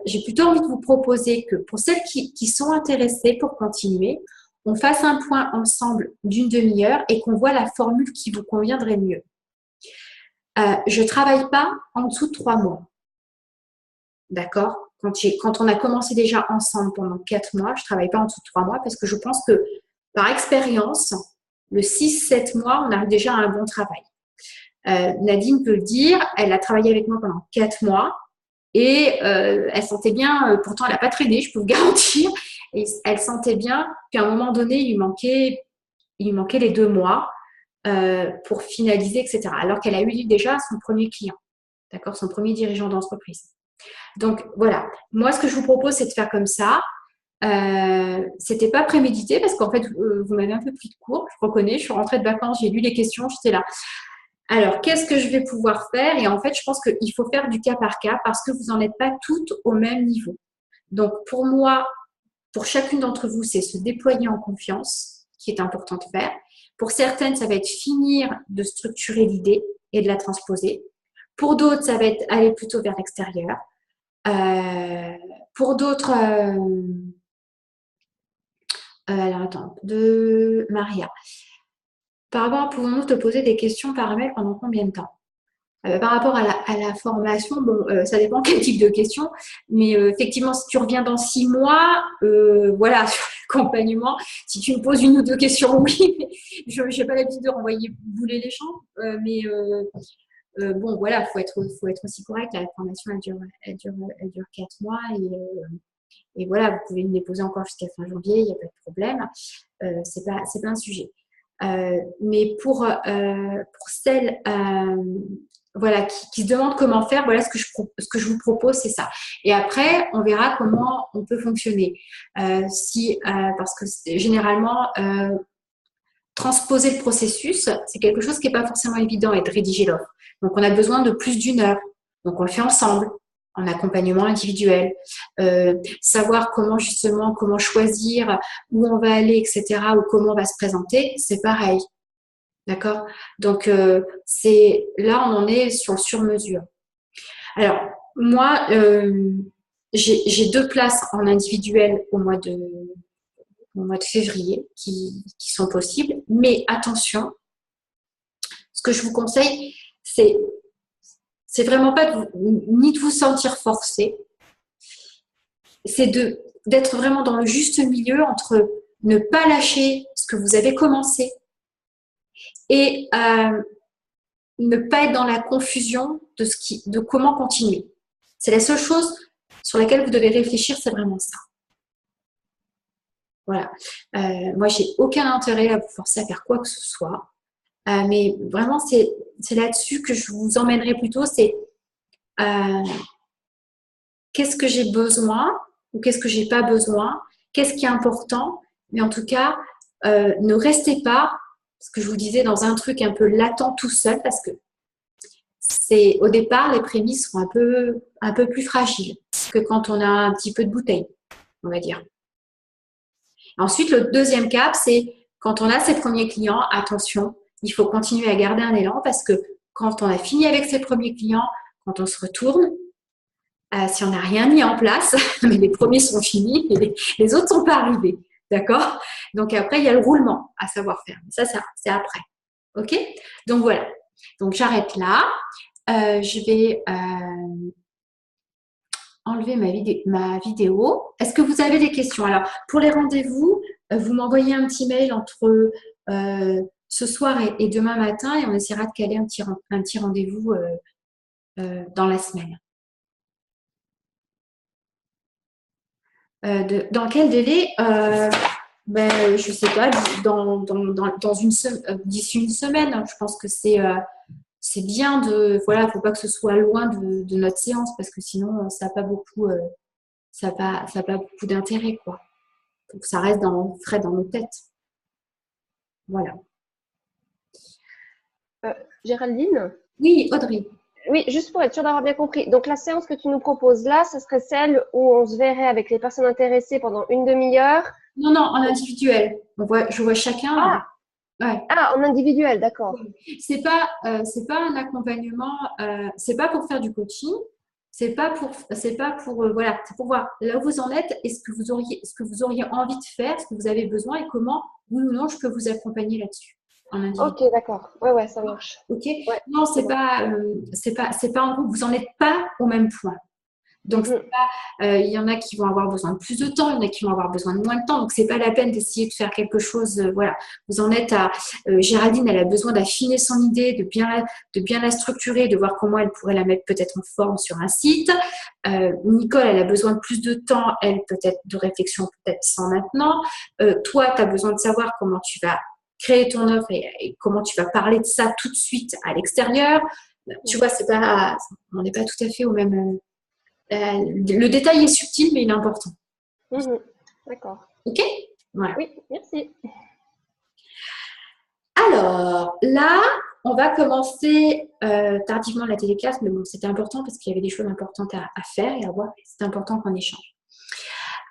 [SPEAKER 1] J'ai plutôt envie de vous proposer que pour celles qui sont intéressées pour continuer, on fasse un point ensemble d'une demi-heure et qu'on voit la formule qui vous conviendrait mieux. Je ne travaille pas en dessous de 3 mois. D'accord? Quand on a commencé déjà ensemble pendant 4 mois, je ne travaille pas en dessous de 3 mois parce que je pense que par expérience, le 6-7 mois, on a déjà un bon travail. Nadine peut le dire, elle a travaillé avec moi pendant 4 mois et elle sentait bien, pourtant elle n'a pas traîné, je peux vous garantir, et elle sentait bien qu'à un moment donné, il lui manquait les 2 mois pour finaliser, etc. Alors qu'elle a eu déjà son premier client, d'accord, son premier dirigeant d'entreprise. Donc voilà, moi ce que je vous propose, c'est de faire comme ça. C'était pas prémédité parce qu'en fait, vous m'avez un peu pris de court, je reconnais, je suis rentrée de vacances, j'ai lu les questions, j'étais là. Alors, qu'est-ce que je vais pouvoir faire? Et en fait, je pense qu'il faut faire du cas par cas parce que vous n'en êtes pas toutes au même niveau. Donc, pour moi, pour chacune d'entre vous, c'est se déployer en confiance qui est important de faire. Pour certaines, ça va être finir de structurer l'idée et de la transposer. Pour d'autres, ça va être aller plutôt vers l'extérieur. Pour d'autres, alors attends, de Maria. Par rapport, pouvons-nous te poser des questions par email pendant combien de temps? Par rapport à la formation, bon, ça dépend quel type de questions, mais effectivement, si tu reviens dans 6 mois, voilà, sur l'accompagnement, si tu me poses 1 ou 2 questions, oui, mais je n'ai pas l'habitude de renvoyer bouler les champs, mais bon, voilà, faut être aussi correct. La formation, elle dure 4 mois et voilà, vous pouvez me les poser encore jusqu'à fin janvier, il n'y a pas de problème. C'est pas un sujet. Mais pour celles voilà, qui se demandent comment faire, voilà ce que je vous propose, c'est ça. Et après, on verra comment on peut fonctionner. Parce que généralement, transposer le processus, c'est quelque chose qui n'est pas forcément évident et de rédiger l'offre. Donc, on a besoin de plus d'1 heure. Donc, on le fait ensemble, en accompagnement individuel. Savoir comment choisir, où on va aller, etc., ou comment on va se présenter, c'est pareil. D'accord? Donc, là, on en est sur le sur-mesure. Alors, moi, j'ai 2 places en individuel au mois de février qui sont possibles. Mais attention, ce que je vous conseille, c'est vraiment pas ni de vous sentir forcé, c'est d'être vraiment dans le juste milieu entre ne pas lâcher ce que vous avez commencé et ne pas être dans la confusion de comment continuer. C'est la seule chose sur laquelle vous devez réfléchir, c'est vraiment ça. Voilà. Moi, j'ai aucun intérêt à vous forcer à faire quoi que ce soit. Mais vraiment, c'est là-dessus que je vous emmènerai plutôt, c'est qu'est-ce que j'ai besoin ou qu'est-ce que j'ai pas besoin, qu'est-ce qui est important. Mais en tout cas, ne restez pas, ce que je vous disais, dans un truc un peu latent tout seul, parce que au départ, les prémices sont un peu plus fragiles que quand on a un petit peu de bouteille, on va dire. Ensuite, le deuxième cap, c'est quand on a ses premiers clients, attention, il faut continuer à garder un élan parce que quand on a fini avec ses premiers clients, quand on se retourne, si on n'a rien mis en place, mais les premiers sont finis et les autres ne sont pas arrivés. D'accord? Donc après, il y a le roulement à savoir faire. Ça, c'est après. OK? Donc voilà. Donc j'arrête là. Je vais enlever ma vidéo. Est-ce que vous avez des questions? Alors, pour les rendez-vous, vous m'envoyez un petit mail entre ce soir et demain matin et on essaiera de caler un petit rendez-vous dans la semaine. Dans quel délai? Je ne sais pas, d'ici une semaine. Je pense que c'est bien de, voilà, il ne faut pas que ce soit loin de notre séance parce que sinon ça n'a pas beaucoup, d'intérêt, quoi. Donc ça reste frais dans nos têtes. Voilà.
[SPEAKER 6] Géraldine?
[SPEAKER 1] Oui, Audrey.
[SPEAKER 6] Oui, juste pour être sûr d'avoir bien compris. Donc, la séance que tu nous proposes là, ce serait celle où on se verrait avec les personnes intéressées pendant une demi-heure.
[SPEAKER 1] Non, non, en individuel. Je vois chacun. Ouais.
[SPEAKER 6] En individuel, d'accord.
[SPEAKER 1] C'est pas un accompagnement, c'est pas pour faire du coaching, c'est pas pour voilà, c'est pour voir là où vous en êtes et ce que vous auriez envie de faire, ce que vous avez besoin et comment oui ou non je peux vous accompagner là-dessus.
[SPEAKER 6] Ok, d'accord. Ouais, ça marche.
[SPEAKER 1] Ok.
[SPEAKER 6] Ouais,
[SPEAKER 1] Non, c'est pas en groupe, vous en êtes pas au même point. Donc, il y en a qui vont avoir besoin de plus de temps, il y en a qui vont avoir besoin de moins de temps. Donc, c'est pas la peine d'essayer de faire quelque chose. Voilà, vous en êtes à Géraldine, elle a besoin d'affiner son idée, de bien la structurer, de voir comment elle pourrait la mettre peut-être en forme sur un site. Nicole, elle a besoin de plus de temps, elle peut-être de réflexion, peut-être sans maintenant. Toi, tu as besoin de savoir comment tu vas créer ton offre et comment tu vas parler de ça tout de suite à l'extérieur. Tu vois, on n'est pas tout à fait au même. Le détail est subtil, mais il est important.
[SPEAKER 6] D'accord.
[SPEAKER 1] Ok. Voilà.
[SPEAKER 6] Oui, merci.
[SPEAKER 1] Alors, là, on va commencer tardivement la téléclasse, mais bon, c'était important parce qu'il y avait des choses importantes à faire et à voir. C'était important qu'on échange.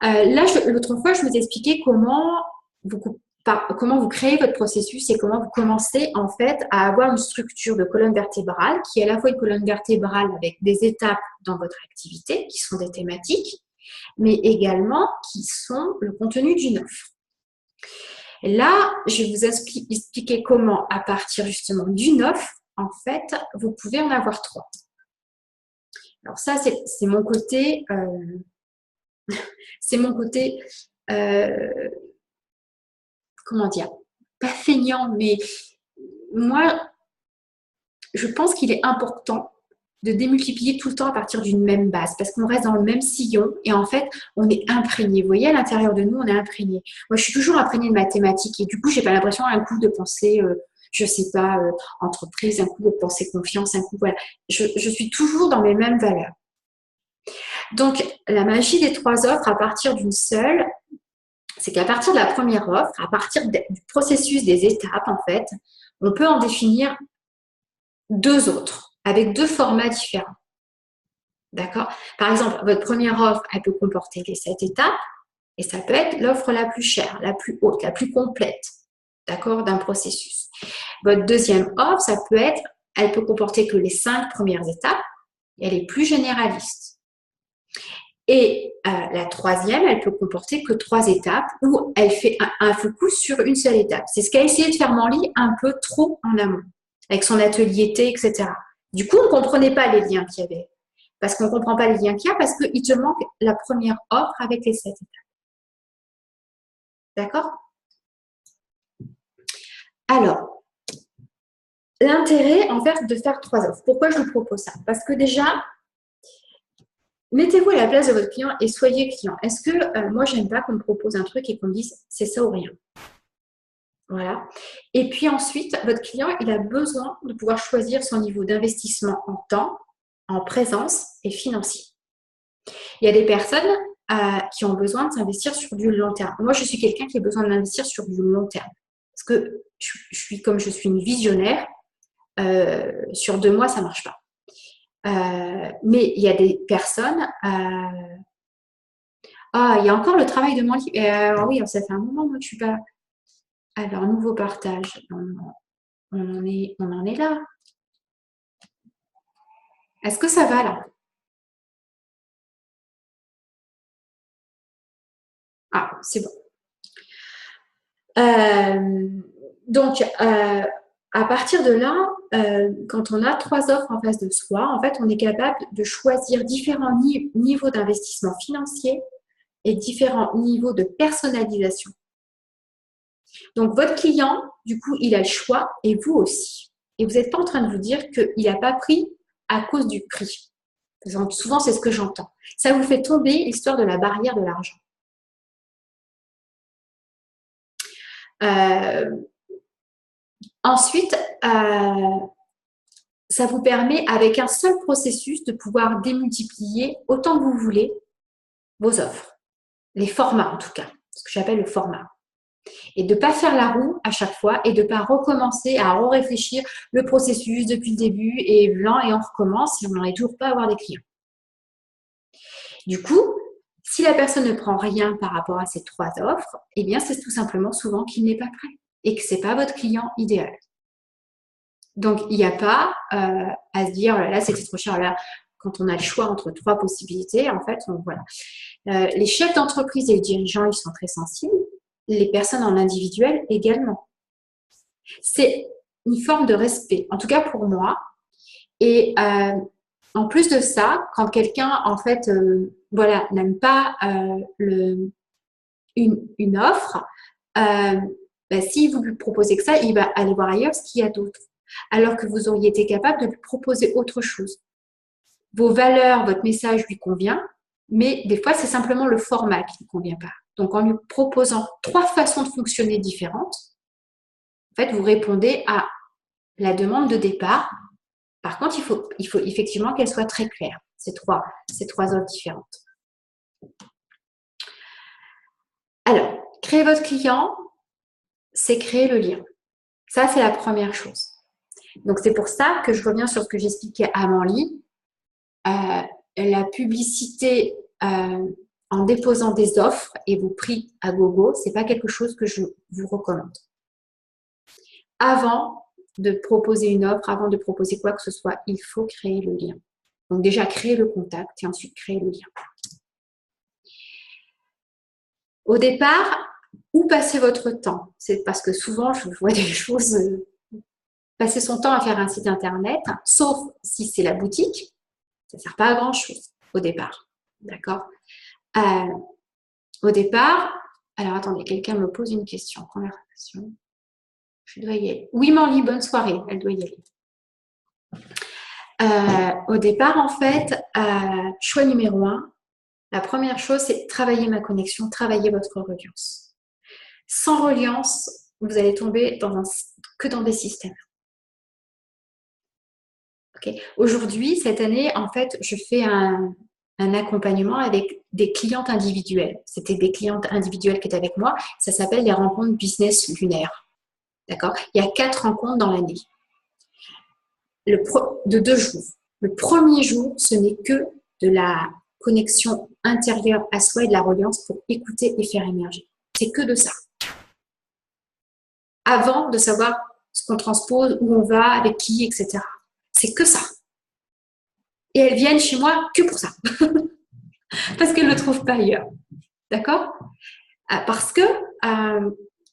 [SPEAKER 1] Là, l'autre fois, je vous ai expliqué comment vous créez votre processus et comment vous commencez en fait à avoir une structure de colonne vertébrale qui est à la fois une colonne vertébrale avec des étapes dans votre activité qui sont des thématiques, mais également qui sont le contenu d'une offre. Et là, je vais vous expliquer comment, à partir justement d'une offre, en fait, vous pouvez en avoir 3. Alors ça, c'est mon côté, comment dire, pas feignant, mais moi, je pense qu'il est important de démultiplier tout le temps à partir d'une même base parce qu'on reste dans le même sillon et en fait, on est imprégné. Vous voyez, à l'intérieur de nous, on est imprégné. Moi, je suis toujours imprégnée de mathématiques et du coup, j'ai pas l'impression un coup de penser, je sais pas, entreprise, un coup de penser confiance, un coup, voilà. Je suis toujours dans mes mêmes valeurs. Donc, la magie des 3 offres à partir d'une seule, c'est qu'à partir de la première offre, à partir du processus des étapes, en fait, on peut en définir 2 autres avec 2 formats différents. D'accord? Par exemple, votre première offre, elle peut comporter les 7 étapes et ça peut être l'offre la plus chère, la plus haute, la plus complète, d'accord, d'un processus. Votre deuxième offre, elle peut comporter que les 5 premières étapes et elle est plus généraliste. Et la troisième, elle peut comporter que 3 étapes où elle fait un focus sur une seule étape. C'est ce qu'a essayé de faire Manly un peu trop en amont, avec son atelier T, etc. Du coup, on ne comprenait pas les liens qu'il y avait. Parce qu'on ne comprend pas les liens qu'il y a, parce qu'il te manque la première offre avec les 7 étapes. D'accord? Alors, l'intérêt, en fait, de faire 3 offres. Pourquoi je vous propose ça? Parce que déjà, mettez-vous à la place de votre client et soyez client. Est-ce que moi, j'aime pas qu'on me propose un truc et qu'on me dise c'est ça ou rien? Voilà. Et puis ensuite, votre client, il a besoin de pouvoir choisir son niveau d'investissement en temps, en présence et financier. Il y a des personnes qui ont besoin de s'investir sur du long terme. Moi, je suis quelqu'un qui a besoin d'investir sur du long terme. Parce que comme je suis une visionnaire, sur 2 mois, ça ne marche pas. Mais il y a des personnes. Il y a encore le travail de mon livre. Oui, ça fait un moment que je suis pas. Alors, nouveau partage. On en est là. Est-ce que ça va là? Ah, c'est bon. Donc, à partir de là, quand on a 3 offres en face de soi, en fait, on est capable de choisir différents niveaux d'investissement financier et différents niveaux de personnalisation. Donc, votre client, du coup, il a le choix et vous aussi. Et vous n'êtes pas en train de vous dire qu'il n'a pas pris à cause du prix. Souvent, c'est ce que j'entends. Ça vous fait tomber l'histoire de la barrière de l'argent. Ensuite, ça vous permet, avec un seul processus, de pouvoir démultiplier autant que vous voulez vos offres. Les formats, en tout cas. Ce que j'appelle le format. Et de ne pas faire la roue à chaque fois et de ne pas recommencer à réfléchir le processus depuis le début et blanc et on recommence et on n'arrive toujours pas à avoir des clients. Du coup, si la personne ne prend rien par rapport à ces 3 offres, eh bien, c'est tout simplement souvent qu'il n'est pas prêt et que ce n'est pas votre client idéal. Donc, il n'y a pas à se dire, oh là là, c'était trop cher. Là, quand on a le choix entre 3 possibilités, en fait, voilà. Les chefs d'entreprise et les dirigeants, ils sont très sensibles. Les personnes en individuel également. C'est une forme de respect, en tout cas pour moi. Et en plus de ça, quand quelqu'un, en fait, voilà, n'aime pas une offre, si vous lui proposez que ça, il va aller voir ailleurs ce qu'il y a d'autre. Alors que vous auriez été capable de lui proposer autre chose. Vos valeurs, votre message lui convient, mais des fois, c'est simplement le format qui ne convient pas. Donc, en lui proposant 3 façons de fonctionner différentes, en fait, vous répondez à la demande de départ. Par contre, il faut effectivement qu'elle soit très claire, ces trois offres différentes. Alors, créer votre client, c'est créer le lien. Ça, c'est la première chose. Donc, c'est pour ça que je reviens sur ce que j'expliquais à Manly. La publicité en déposant des offres et vos prix à gogo, ce n'est pas quelque chose que je vous recommande. Avant de proposer une offre, avant de proposer quoi que ce soit, il faut créer le lien. Donc déjà, créer le contact et ensuite créer le lien. Au départ, où passer votre temps? C'est parce que souvent, je vois des choses, passer son temps à faire un site internet, sauf si c'est la boutique, ça ne sert pas à grand-chose au départ. D'accord? Au départ, alors attendez, quelqu'un me pose une question. Conversation. Je dois y aller. Oui, Manly, bonne soirée. Elle doit y aller. Au départ, en fait, choix numéro 1, la première chose, c'est travailler ma connexion, travailler votre reliance. Sans reliance, vous allez tomber que dans des systèmes. Okay. Aujourd'hui, cette année, en fait, je fais un accompagnement avec des clientes individuelles. C'était des clientes individuelles qui étaient avec moi. Ça s'appelle les rencontres business lunaires. D'accord? Il y a 4 rencontres dans l'année. De 2 jours. Le premier jour, ce n'est que de la connexion intérieure à soi et de la reliance pour écouter et faire émerger. C'est que de ça. Avant de savoir ce qu'on transpose, où on va, avec qui, etc. C'est que ça. Et elles viennent chez moi que pour ça. Parce qu'elles ne le trouvent pas ailleurs. D'accord? Parce que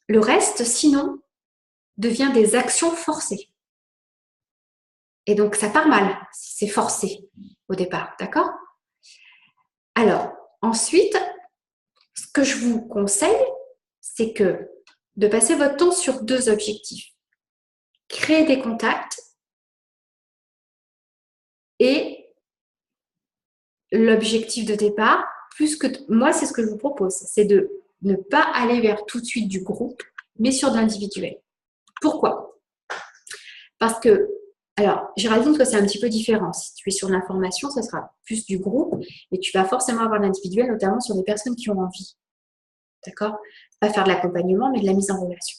[SPEAKER 1] le reste, sinon, devient des actions forcées. Et donc, ça part mal si c'est forcé au départ. D'accord? Alors, ensuite, ce que je vous conseille, c'est de passer votre temps sur 2 objectifs. Créer des contacts et l'objectif de départ, moi, c'est ce que je vous propose, c'est de ne pas aller vers tout de suite du groupe, mais sur de l'individuel. Pourquoi? Parce que, alors, Géraldine, toi, c'est un petit peu différent. Si tu es sur l'information, ça sera plus du groupe, et tu vas forcément avoir l'individuel, notamment sur des personnes qui ont envie. D'accord? Pas faire de l'accompagnement, mais de la mise en relation.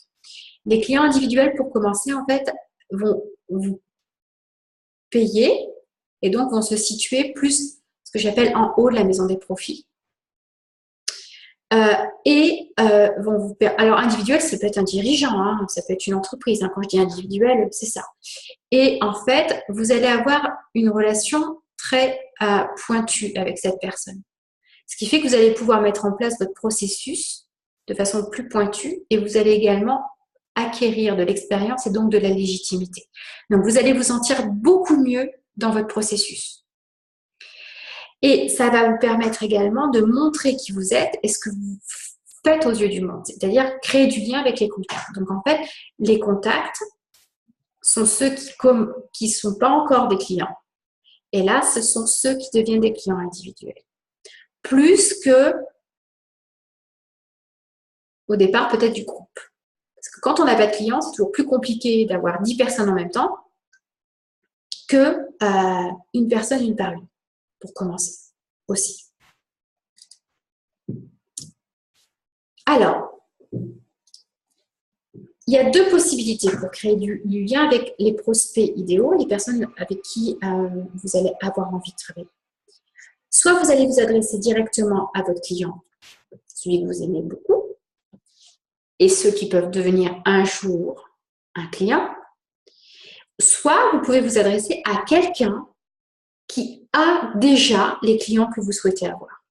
[SPEAKER 1] Les clients individuels, pour commencer, en fait, vont vous payer et donc vont se situer plus ce que j'appelle en haut de la maison des profits. Vont vous perdre. Alors, individuel, ça peut être un dirigeant, hein, ça peut être une entreprise. Hein, quand je dis individuel, c'est ça. Et en fait, vous allez avoir une relation très pointue avec cette personne. Ce qui fait que vous allez pouvoir mettre en place votre processus de façon plus pointue et vous allez également acquérir de l'expérience et donc de la légitimité. Donc, vous allez vous sentir beaucoup mieux dans votre processus. Et ça va vous permettre également de montrer qui vous êtes et ce que vous faites aux yeux du monde, c'est-à-dire créer du lien avec les contacts. Donc, en fait, les contacts sont ceux qui ne sont pas encore des clients. Et là, ce sont ceux qui deviennent des clients individuels. Plus que, au départ, peut-être du groupe. Parce que quand on n'a pas de clients, c'est toujours plus compliqué d'avoir 10 personnes en même temps que une personne, une par une, pour commencer aussi. Alors, il y a deux possibilités pour créer du lien avec les prospects idéaux, les personnes avec qui vous allez avoir envie de travailler. Soit vous allez vous adresser directement à votre client, celui que vous aimez beaucoup, et ceux qui peuvent devenir un jour un client. Soit vous pouvez vous adresser à quelqu'un qui a déjà les clients que vous souhaitez avoir.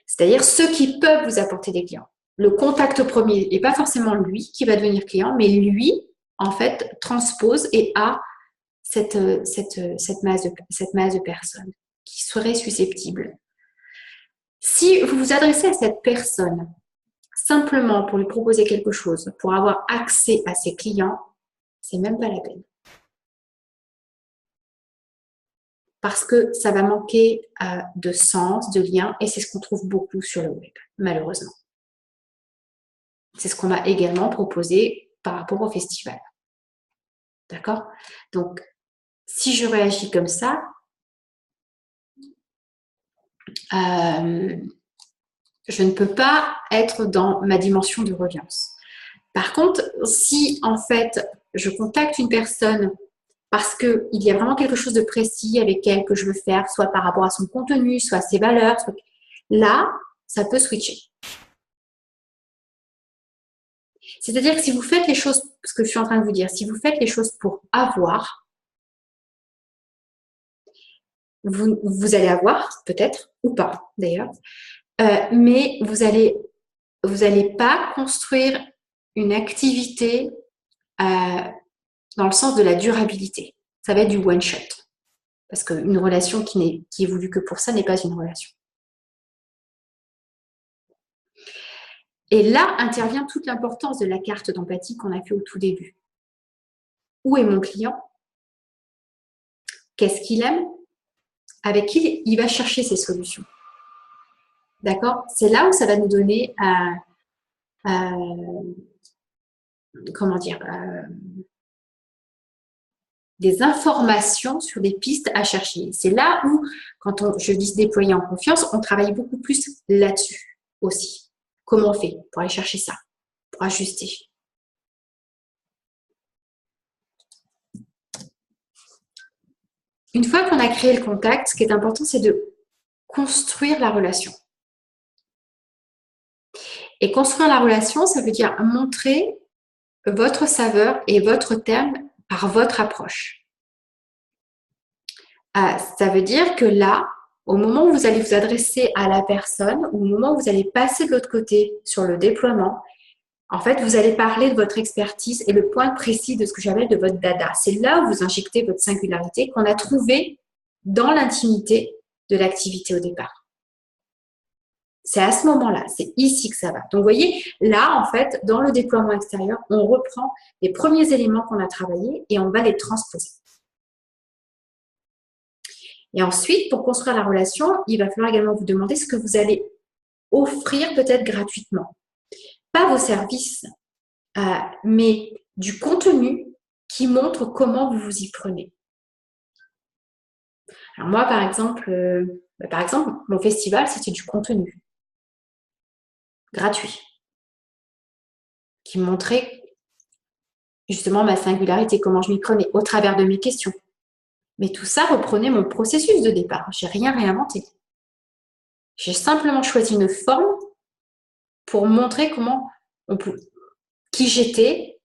[SPEAKER 1] C'est-à-dire ceux qui peuvent vous apporter des clients. Le contact premier n'est pas forcément lui qui va devenir client, mais lui, en fait, transpose et a cette masse de personnes qui seraient susceptibles. Si vous vous adressez à cette personne simplement pour lui proposer quelque chose, pour avoir accès à ses clients, c'est même pas la peine. Parce que ça va manquer de sens, de lien, et c'est ce qu'on trouve beaucoup sur le web, malheureusement. C'est ce qu'on m'a également proposé par rapport au festival. D'accord? Donc, si je réagis comme ça, je ne peux pas être dans ma dimension de reliance. Par contre, si en fait, je contacte une personne parce qu'il y a vraiment quelque chose de précis avec elle que je veux faire, soit par rapport à son contenu, soit à ses valeurs, là, ça peut switcher. C'est-à-dire que si vous faites les choses, ce que je suis en train de vous dire, si vous faites les choses pour avoir, vous allez avoir, peut-être, ou pas d'ailleurs, mais vous n'allez pas construire une activité dans le sens de la durabilité. Ça va être du one shot. Parce qu'une relation qui est voulue que pour ça n'est pas une relation. Et là intervient toute l'importance de la carte d'empathie qu'on a fait au tout début. Où est mon client? Qu'est-ce qu'il aime? Avec qui il va chercher ses solutions? D'accord? C'est là où ça va nous donner comment dire, des informations sur des pistes à chercher. C'est là où, quand je dis se déployer en confiance, on travaille beaucoup plus là-dessus aussi. Comment on fait pour aller chercher ça, pour ajuster? Une fois qu'on a créé le contact, ce qui est important, c'est de construire la relation. Et construire la relation, ça veut dire montrer votre saveur et votre terme par votre approche. Ça veut dire que là, au moment où vous allez vous adresser à la personne, ou au moment où vous allez passer de l'autre côté sur le déploiement, en fait, vous allez parler de votre expertise et le point précis de ce que j'appelle de votre dada. C'est là où vous injectez votre singularité qu'on a trouvée dans l'intimité de l'activité au départ. C'est à ce moment-là, c'est ici que ça va. Donc, vous voyez, là, en fait, dans le déploiement extérieur, on reprend les premiers éléments qu'on a travaillés et on va les transposer. Et ensuite, pour construire la relation, il va falloir également vous demander ce que vous allez offrir peut-être gratuitement. Pas vos services, mais du contenu qui montre comment vous vous y prenez. Alors moi, par exemple, mon festival, c'était du contenu gratuit qui montrait justement ma singularité, comment je m'y prenais au travers de mes questions. Mais tout ça reprenait mon processus de départ. Je n'ai rien réinventé. J'ai simplement choisi une forme pour montrer qui j'étais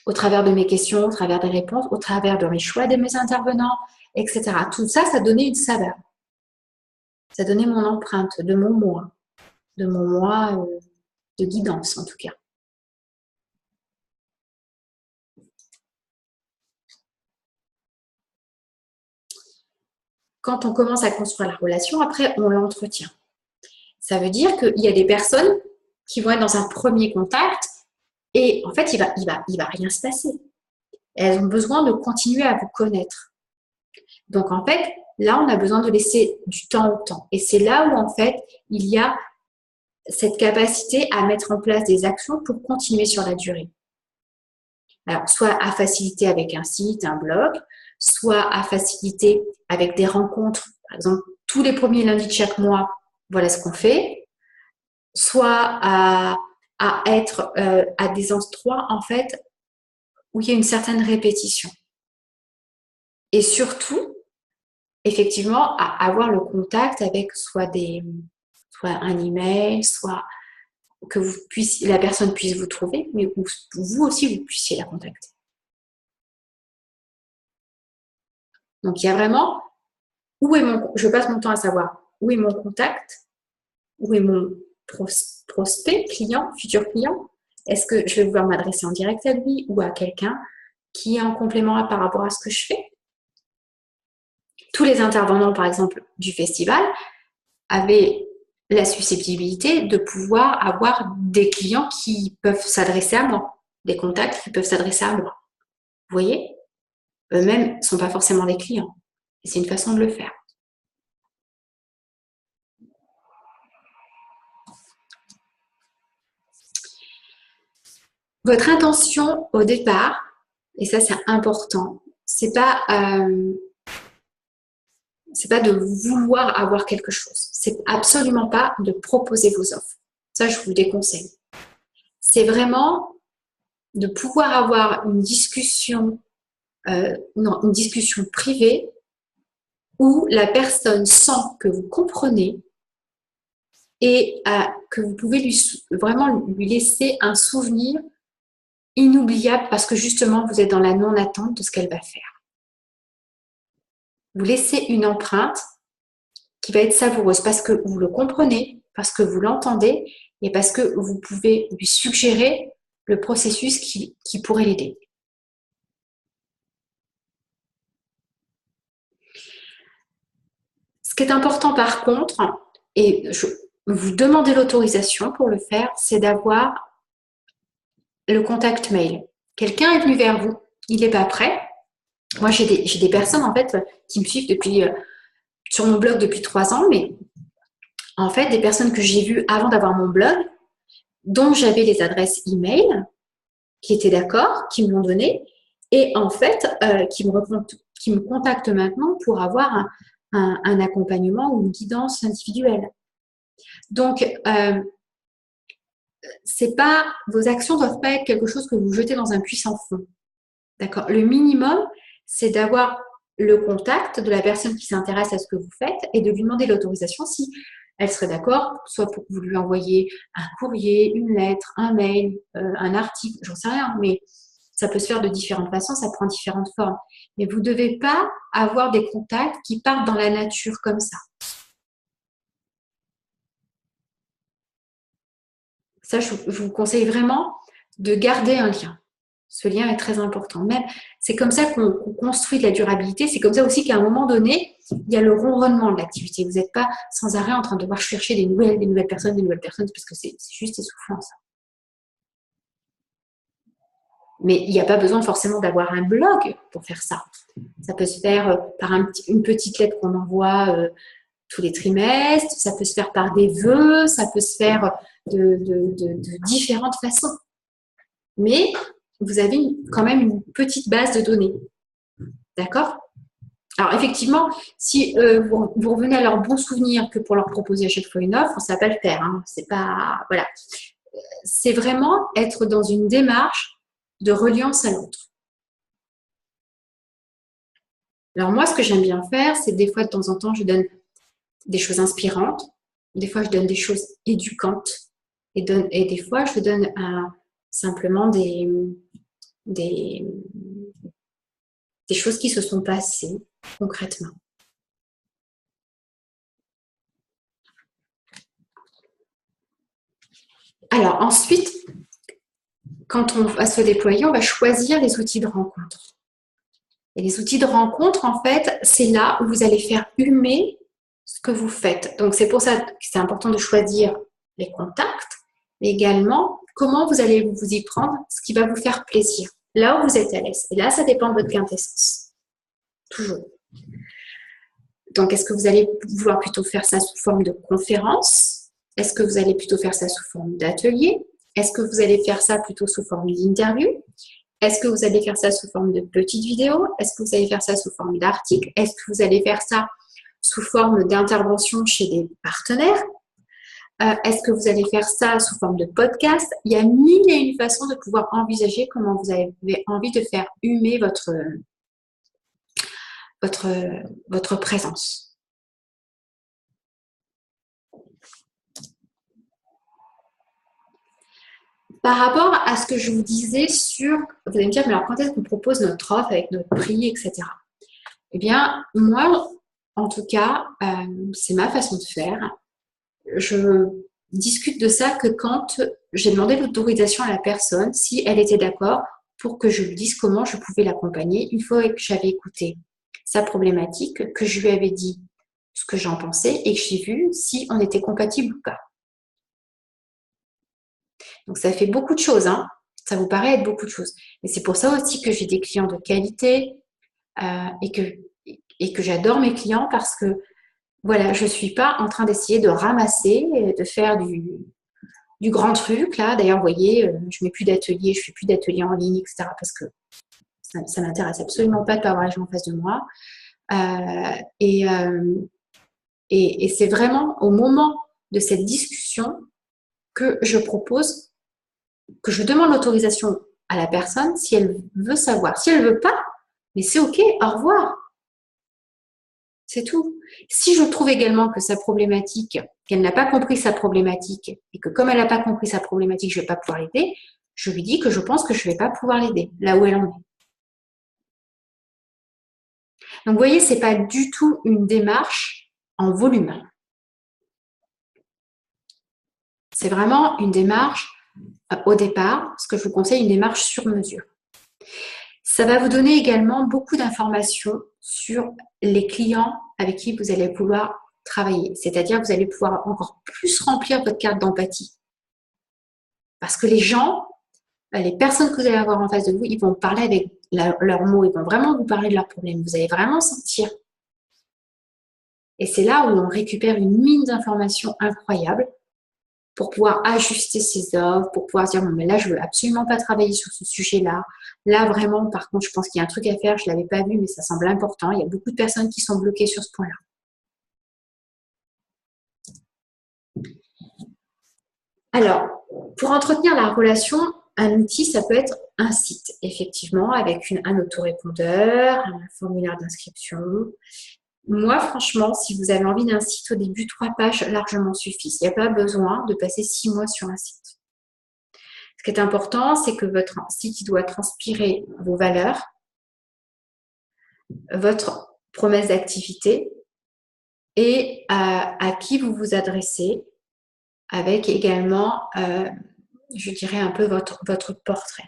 [SPEAKER 1] au travers de mes questions, au travers des réponses, au travers de mes choix de mes intervenants, etc. Tout ça, ça donnait une saveur. Ça donnait mon empreinte de mon moi de guidance en tout cas. Quand on commence à construire la relation, après, on l'entretient. Ça veut dire qu'il y a des personnes qui vont être dans un premier contact et en fait, il va rien se passer. Elles ont besoin de continuer à vous connaître. Donc, en fait, là, on a besoin de laisser du temps au temps. Et c'est là où, en fait, il y a cette capacité à mettre en place des actions pour continuer sur la durée. Alors, soit à faciliter avec un site, un blog, soit à faciliter avec des rencontres. Par exemple, tous les premiers lundis de chaque mois, voilà ce qu'on fait. Soit à à être à des endroits, en fait, où il y a une certaine répétition. Et surtout, effectivement, à avoir le contact avec soit un email, soit que la personne puisse vous trouver, mais que vous aussi, vous puissiez la contacter. Donc, il y a vraiment, je passe mon temps à savoir où est mon contact, où est mon prospect, client, futur client. Est-ce que je vais vouloir m'adresser en direct à lui ou à quelqu'un qui est en complément par rapport à ce que je fais? Tous les intervenants, par exemple, du festival avaient la susceptibilité de pouvoir avoir des clients qui peuvent s'adresser à moi, des contacts qui peuvent s'adresser à moi. Vous voyez? Eux-mêmes ne sont pas forcément des clients. Et c'est une façon de le faire. Votre intention au départ, et ça c'est important, c'est pas de vouloir avoir quelque chose. C'est absolument pas de proposer vos offres. Ça, je vous déconseille. C'est vraiment de pouvoir avoir une discussion privée où la personne sent que vous comprenez et que vous pouvez vraiment lui laisser un souvenir inoubliable parce que justement, vous êtes dans la non-attente de ce qu'elle va faire. Vous laissez une empreinte qui va être savoureuse parce que vous le comprenez, parce que vous l'entendez et parce que vous pouvez lui suggérer le processus qui pourrait l'aider. Ce qui est important par contre, et vous demandez l'autorisation pour le faire, c'est d'avoir le contact mail. Quelqu'un est venu vers vous, il n'est pas prêt. Moi, j'ai des personnes en fait qui me suivent sur mon blog depuis 3 ans, mais en fait, des personnes que j'ai vues avant d'avoir mon blog, dont j'avais les adresses email, qui étaient d'accord, qui me l'ont donné, et en fait, qui me contactent maintenant pour avoir un accompagnement ou une guidance individuelle. Donc, vos actions ne doivent pas être quelque chose que vous jetez dans un puits sans fond. D'accord? Le minimum, c'est d'avoir le contact de la personne qui s'intéresse à ce que vous faites et de lui demander l'autorisation si elle serait d'accord, soit pour que vous lui envoyiez un courrier, une lettre, un mail, un article, j'en sais rien, mais ça peut se faire de différentes façons, ça prend différentes formes. Mais vous ne devez pas avoir des contacts qui partent dans la nature comme ça. Ça, je vous conseille vraiment de garder un lien. Ce lien est très important. Même, c'est comme ça qu'on construit de la durabilité. C'est comme ça aussi qu'à un moment donné, il y a le ronronnement de l'activité. Vous n'êtes pas sans arrêt en train de devoir chercher des nouvelles personnes, parce que c'est juste essoufflant, ça. Mais il n'y a pas besoin forcément d'avoir un blog pour faire ça. Ça peut se faire par une petite lettre qu'on envoie tous les trimestres. Ça peut se faire par des vœux. Ça peut se faire de différentes façons. Mais vous avez quand même une petite base de données. D'accord? Alors, effectivement, si vous revenez à leur bon souvenir que pour leur proposer à chaque fois une offre, ça ne va pas le faire. Hein. C'est pas, voilà. C'est vraiment être dans une démarche de reliance à l'autre. Alors, moi, ce que j'aime bien faire, c'est des fois, de temps en temps, je donne des choses inspirantes. Des fois, je donne des choses éducantes. Et des fois, je donne simplement des choses qui se sont passées concrètement. Alors ensuite, quand on va se déployer, on va choisir les outils de rencontre. Et les outils de rencontre, en fait, c'est là où vous allez faire humer ce que vous faites. Donc c'est pour ça que c'est important de choisir les contacts, mais également comment vous allez vous y prendre, ce qui va vous faire plaisir. Là où vous êtes à l'aise. Et là, ça dépend de votre quintessence. Toujours. Donc, est-ce que vous allez vouloir plutôt faire ça sous forme de conférence? Est-ce que vous allez plutôt faire ça sous forme d'atelier? Est-ce que vous allez faire ça plutôt sous forme d'interview? Est-ce que vous allez faire ça sous forme de petites vidéos? Est-ce que vous allez faire ça sous forme d'articles? Est-ce que vous allez faire ça sous forme d'intervention chez des partenaires? Est-ce que vous allez faire ça sous forme de podcast? Il y a mille et une façons de pouvoir envisager comment vous avez envie de faire humer votre présence. Par rapport à ce que je vous disais sur, vous allez me dire, mais alors quand est-ce qu'on propose notre offre avec notre prix, etc. Eh bien, moi, en tout cas, c'est ma façon de faire. Je discute de ça que quand j'ai demandé l'autorisation à la personne, si elle était d'accord pour que je lui dise comment je pouvais l'accompagner, une fois que j'avais écouté sa problématique, que je lui avais dit ce que j'en pensais et que j'ai vu si on était compatible ou pas. Donc ça fait beaucoup de choses, hein. Ça vous paraît être beaucoup de choses. Mais c'est pour ça aussi que j'ai des clients de qualité et que j'adore mes clients parce que voilà, je ne suis pas en train d'essayer de ramasser, de faire du grand truc. Là, d'ailleurs, vous voyez, je ne mets plus d'atelier, je ne fais plus d'atelier en ligne, etc. parce que ça ne m'intéresse absolument pas de ne pas avoir les gens en face de moi. Et c'est vraiment au moment de cette discussion que je propose, que je demande l'autorisation à la personne si elle veut savoir. Si elle ne veut pas, mais c'est OK, au revoir. C'est tout. Si je trouve également que sa problématique, qu'elle n'a pas compris sa problématique et que comme elle n'a pas compris sa problématique, je ne vais pas pouvoir l'aider, je lui dis que je pense que je ne vais pas pouvoir l'aider là où elle en est. Donc, vous voyez, ce n'est pas du tout une démarche en volume. C'est vraiment une démarche, au départ, ce que je vous conseille, une démarche sur mesure. Ça va vous donner également beaucoup d'informations sur les clients avec qui vous allez pouvoir travailler. C'est-à-dire que vous allez pouvoir encore plus remplir votre carte d'empathie. Parce que les gens, les personnes que vous allez avoir en face de vous, ils vont parler avec leurs mots, ils vont vraiment vous parler de leurs problèmes. Vous allez vraiment sentir. Et c'est là où on récupère une mine d'informations incroyable pour pouvoir ajuster ses offres, pour pouvoir dire, non, mais là, je ne veux absolument pas travailler sur ce sujet-là. Là, vraiment, par contre, je pense qu'il y a un truc à faire, je ne l'avais pas vu, mais ça semble important. Il y a beaucoup de personnes qui sont bloquées sur ce point-là. Alors, pour entretenir la relation, un outil, ça peut être un site, effectivement, avec un autorépondeur, un formulaire d'inscription. Moi, franchement, si vous avez envie d'un site au début, 3 pages largement suffisent. Il n'y a pas besoin de passer 6 mois sur un site. Ce qui est important, c'est que votre site doit transpirer vos valeurs, votre promesse d'activité et à qui vous vous adressez, avec également, je dirais, un peu votre portrait.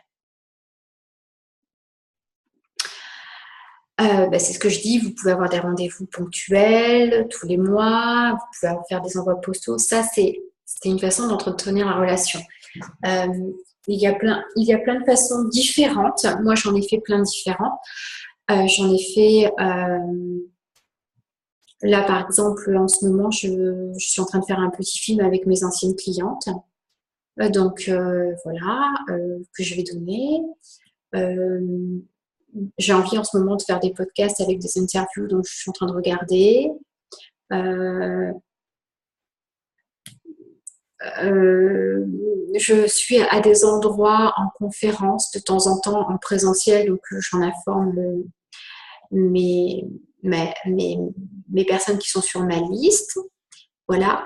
[SPEAKER 1] C'est ce que je dis, vous pouvez avoir des rendez-vous ponctuels, tous les mois, vous pouvez faire des envois postaux. Ça, c'est une façon d'entretenir la relation. Il y a plein de façons différentes. Moi, j'en ai fait plein de différents. J'en ai fait... là, par exemple, en ce moment, je suis en train de faire un petit film avec mes anciennes clientes. Donc, voilà, que je vais donner. J'ai envie en ce moment de faire des podcasts avec des interviews, donc je suis en train de regarder. Je suis à des endroits en conférence de temps en temps en présentiel, donc j'en informe mes personnes qui sont sur ma liste. Voilà.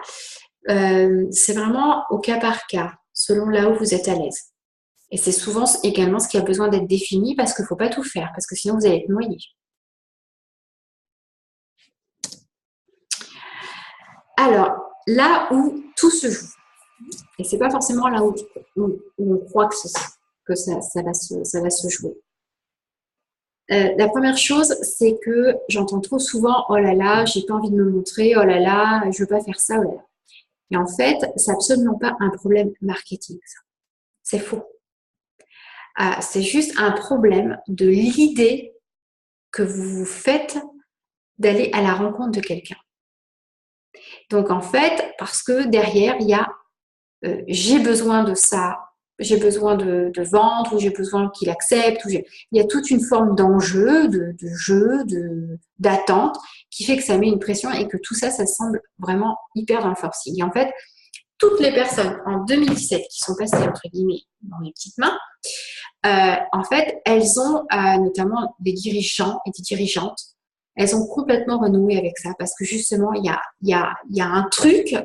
[SPEAKER 1] C'est vraiment au cas par cas, selon là où vous êtes à l'aise. Et c'est souvent également ce qui a besoin d'être défini parce qu'il ne faut pas tout faire, parce que sinon vous allez être noyé. Alors, là où tout se joue, et ce n'est pas forcément là où on croit que ça va se jouer. La première chose, c'est que j'entends trop souvent « Oh là là, j'ai pas envie de me montrer, oh là là, je veux pas faire ça, oh là là ». Et en fait, c'est absolument pas un problème marketing, ça. C'est faux. C'est juste un problème de l'idée que vous vous faites d'aller à la rencontre de quelqu'un. Donc en fait, parce que derrière, il y a j'ai besoin de ça, j'ai besoin de vendre, ou j'ai besoin qu'il accepte, il y a toute une forme d'enjeu, de jeu, d'attente qui fait que ça met une pression et que tout ça, ça semble vraiment hyper dans le forcing. Et en fait, toutes les personnes en 2017 qui sont passées, entre guillemets, dans mes petites mains, en fait, elles ont, notamment des dirigeants et des dirigeantes, elles ont complètement renoué avec ça parce que justement, il y a un truc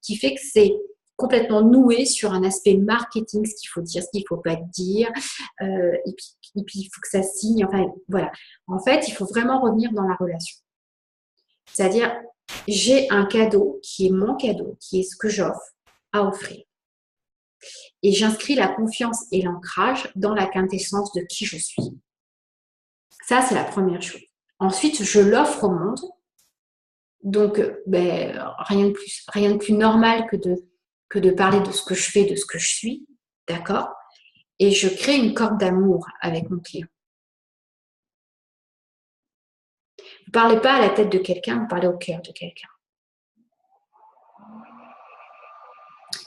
[SPEAKER 1] qui fait que c'est complètement noué sur un aspect marketing, ce qu'il faut dire, ce qu'il ne faut pas dire, et puis il faut que ça signe, enfin voilà. En fait, il faut vraiment revenir dans la relation. C'est-à-dire, j'ai un cadeau qui est mon cadeau, qui est ce que j'offre à offrir. Et j'inscris la confiance et l'ancrage dans la quintessence de qui je suis. Ça, c'est la première chose. Ensuite, je l'offre au monde. Donc, rien de plus normal que de parler de ce que je fais, de ce que je suis. D'accord? Et je crée une corde d'amour avec mon client. Vous ne parlez pas à la tête de quelqu'un, vous parlez au cœur de quelqu'un.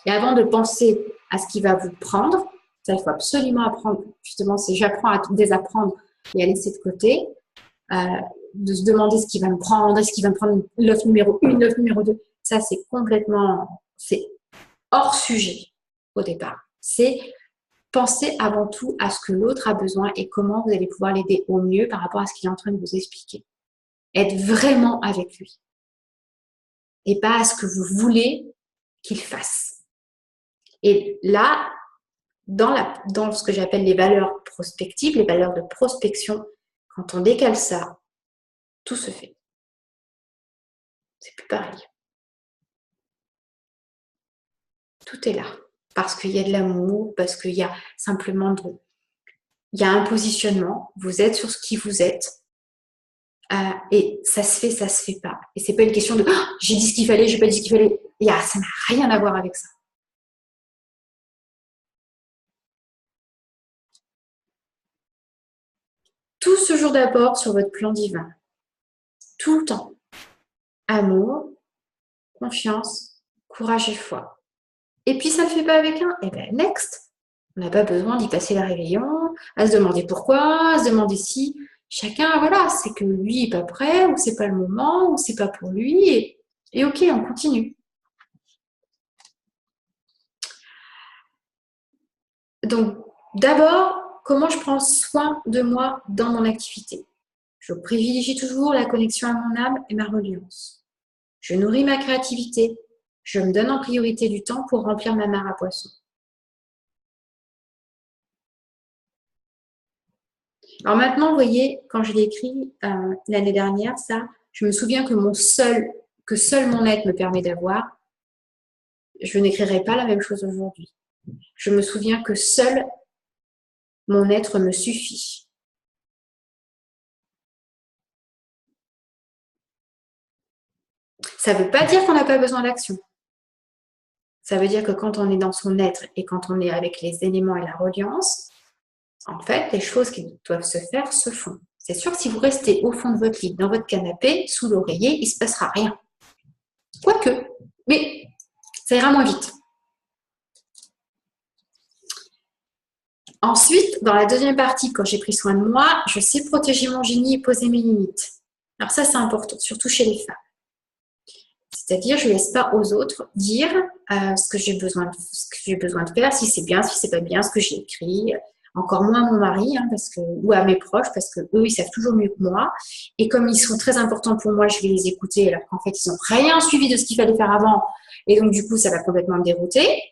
[SPEAKER 1] Et avant de penser à ce qui va vous prendre, ça, il faut absolument apprendre. Justement, j'apprends à désapprendre et à laisser de côté, de se demander ce qui va me prendre, est-ce qu'il va me prendre l'œuf numéro 1, l'œuf numéro 2. Ça, c'est hors sujet au départ. C'est penser avant tout à ce que l'autre a besoin et comment vous allez pouvoir l'aider au mieux par rapport à ce qu'il est en train de vous expliquer. Être vraiment avec lui. Et pas à ce que vous voulez qu'il fasse. Et là, dans ce que j'appelle les valeurs prospectives, les valeurs de prospection, quand on décale ça, tout se fait. C'est plus pareil. Tout est là. Parce qu'il y a de l'amour, parce qu'il y a simplement il y a un positionnement. Vous êtes sur ce qui vous êtes. Et ça se fait pas. Et c'est pas une question de j'ai dit ce qu'il fallait, j'ai pas dit ce qu'il fallait. Ça n'a rien à voir avec ça. Tout ce jour d'apport sur votre plan divin. Tout le temps. Amour, confiance, courage et foi. Et puis ça ne le fait pas avec un, et bien next. On n'a pas besoin d'y passer la réveillon, à se demander pourquoi, à se demander si chacun, voilà, c'est que lui n'est pas prêt, ou c'est pas le moment, ou c'est pas pour lui, et ok, on continue. Donc, d'abord, comment je prends soin de moi dans mon activité? Je privilégie toujours la connexion à mon âme et ma reliance. Je nourris ma créativité. Je me donne en priorité du temps pour remplir ma mare à poissons. Alors maintenant, vous voyez, quand je l'ai écrit l'année dernière, ça, je me souviens que seul mon être me permet d'avoir. Je n'écrirai pas la même chose aujourd'hui. Je me souviens que seul mon être me suffit. Ça ne veut pas dire qu'on n'a pas besoin d'action. Ça veut dire que quand on est dans son être et quand on est avec les éléments et la reliance, en fait, les choses qui doivent se faire se font. C'est sûr que si vous restez au fond de votre lit, dans votre canapé, sous l'oreiller, il ne se passera rien. Quoique, mais ça ira moins vite. Ensuite, dans la deuxième partie, quand j'ai pris soin de moi, je sais protéger mon génie et poser mes limites. Alors ça, c'est important, surtout chez les femmes. C'est-à-dire, je ne laisse pas aux autres dire ce que j'ai besoin de faire, si c'est bien, si c'est pas bien, ce que j'ai écrit. Encore moins à mon mari, ou à mes proches, parce que eux, ils savent toujours mieux que moi. Et comme ils sont très importants pour moi, je vais les écouter, alors qu'en fait, ils n'ont rien suivi de ce qu'il fallait faire avant. Et donc, du coup, ça va complètement me dérouter.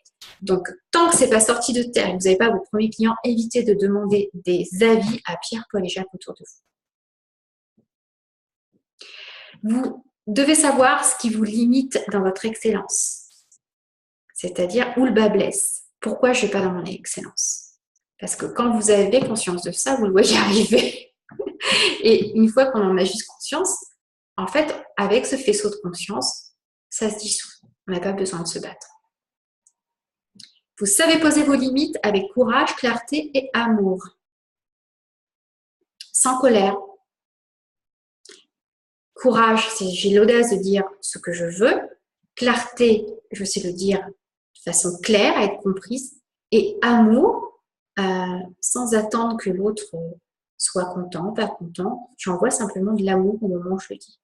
[SPEAKER 1] Donc, tant que ce n'est pas sorti de terre et que vous n'avez pas vos premiers clients, évitez de demander des avis à Pierre, Paul et Jacques autour de vous. Vous devez savoir ce qui vous limite dans votre excellence. C'est-à-dire où le bas blesse. Pourquoi je ne vais pas dans mon excellence? Parce que quand vous avez conscience de ça, vous le voyez arriver. Et une fois qu'on en a juste conscience, en fait, avec ce faisceau de conscience, ça se dissout. On n'a pas besoin de se battre. Vous savez poser vos limites avec courage, clarté et amour. Sans colère. Courage, c'est j'ai l'audace de dire ce que je veux. Clarté, je sais le dire de façon claire, à être comprise. Et amour, sans attendre que l'autre soit content, pas content. J'envoie simplement de l'amour au moment où je le dis.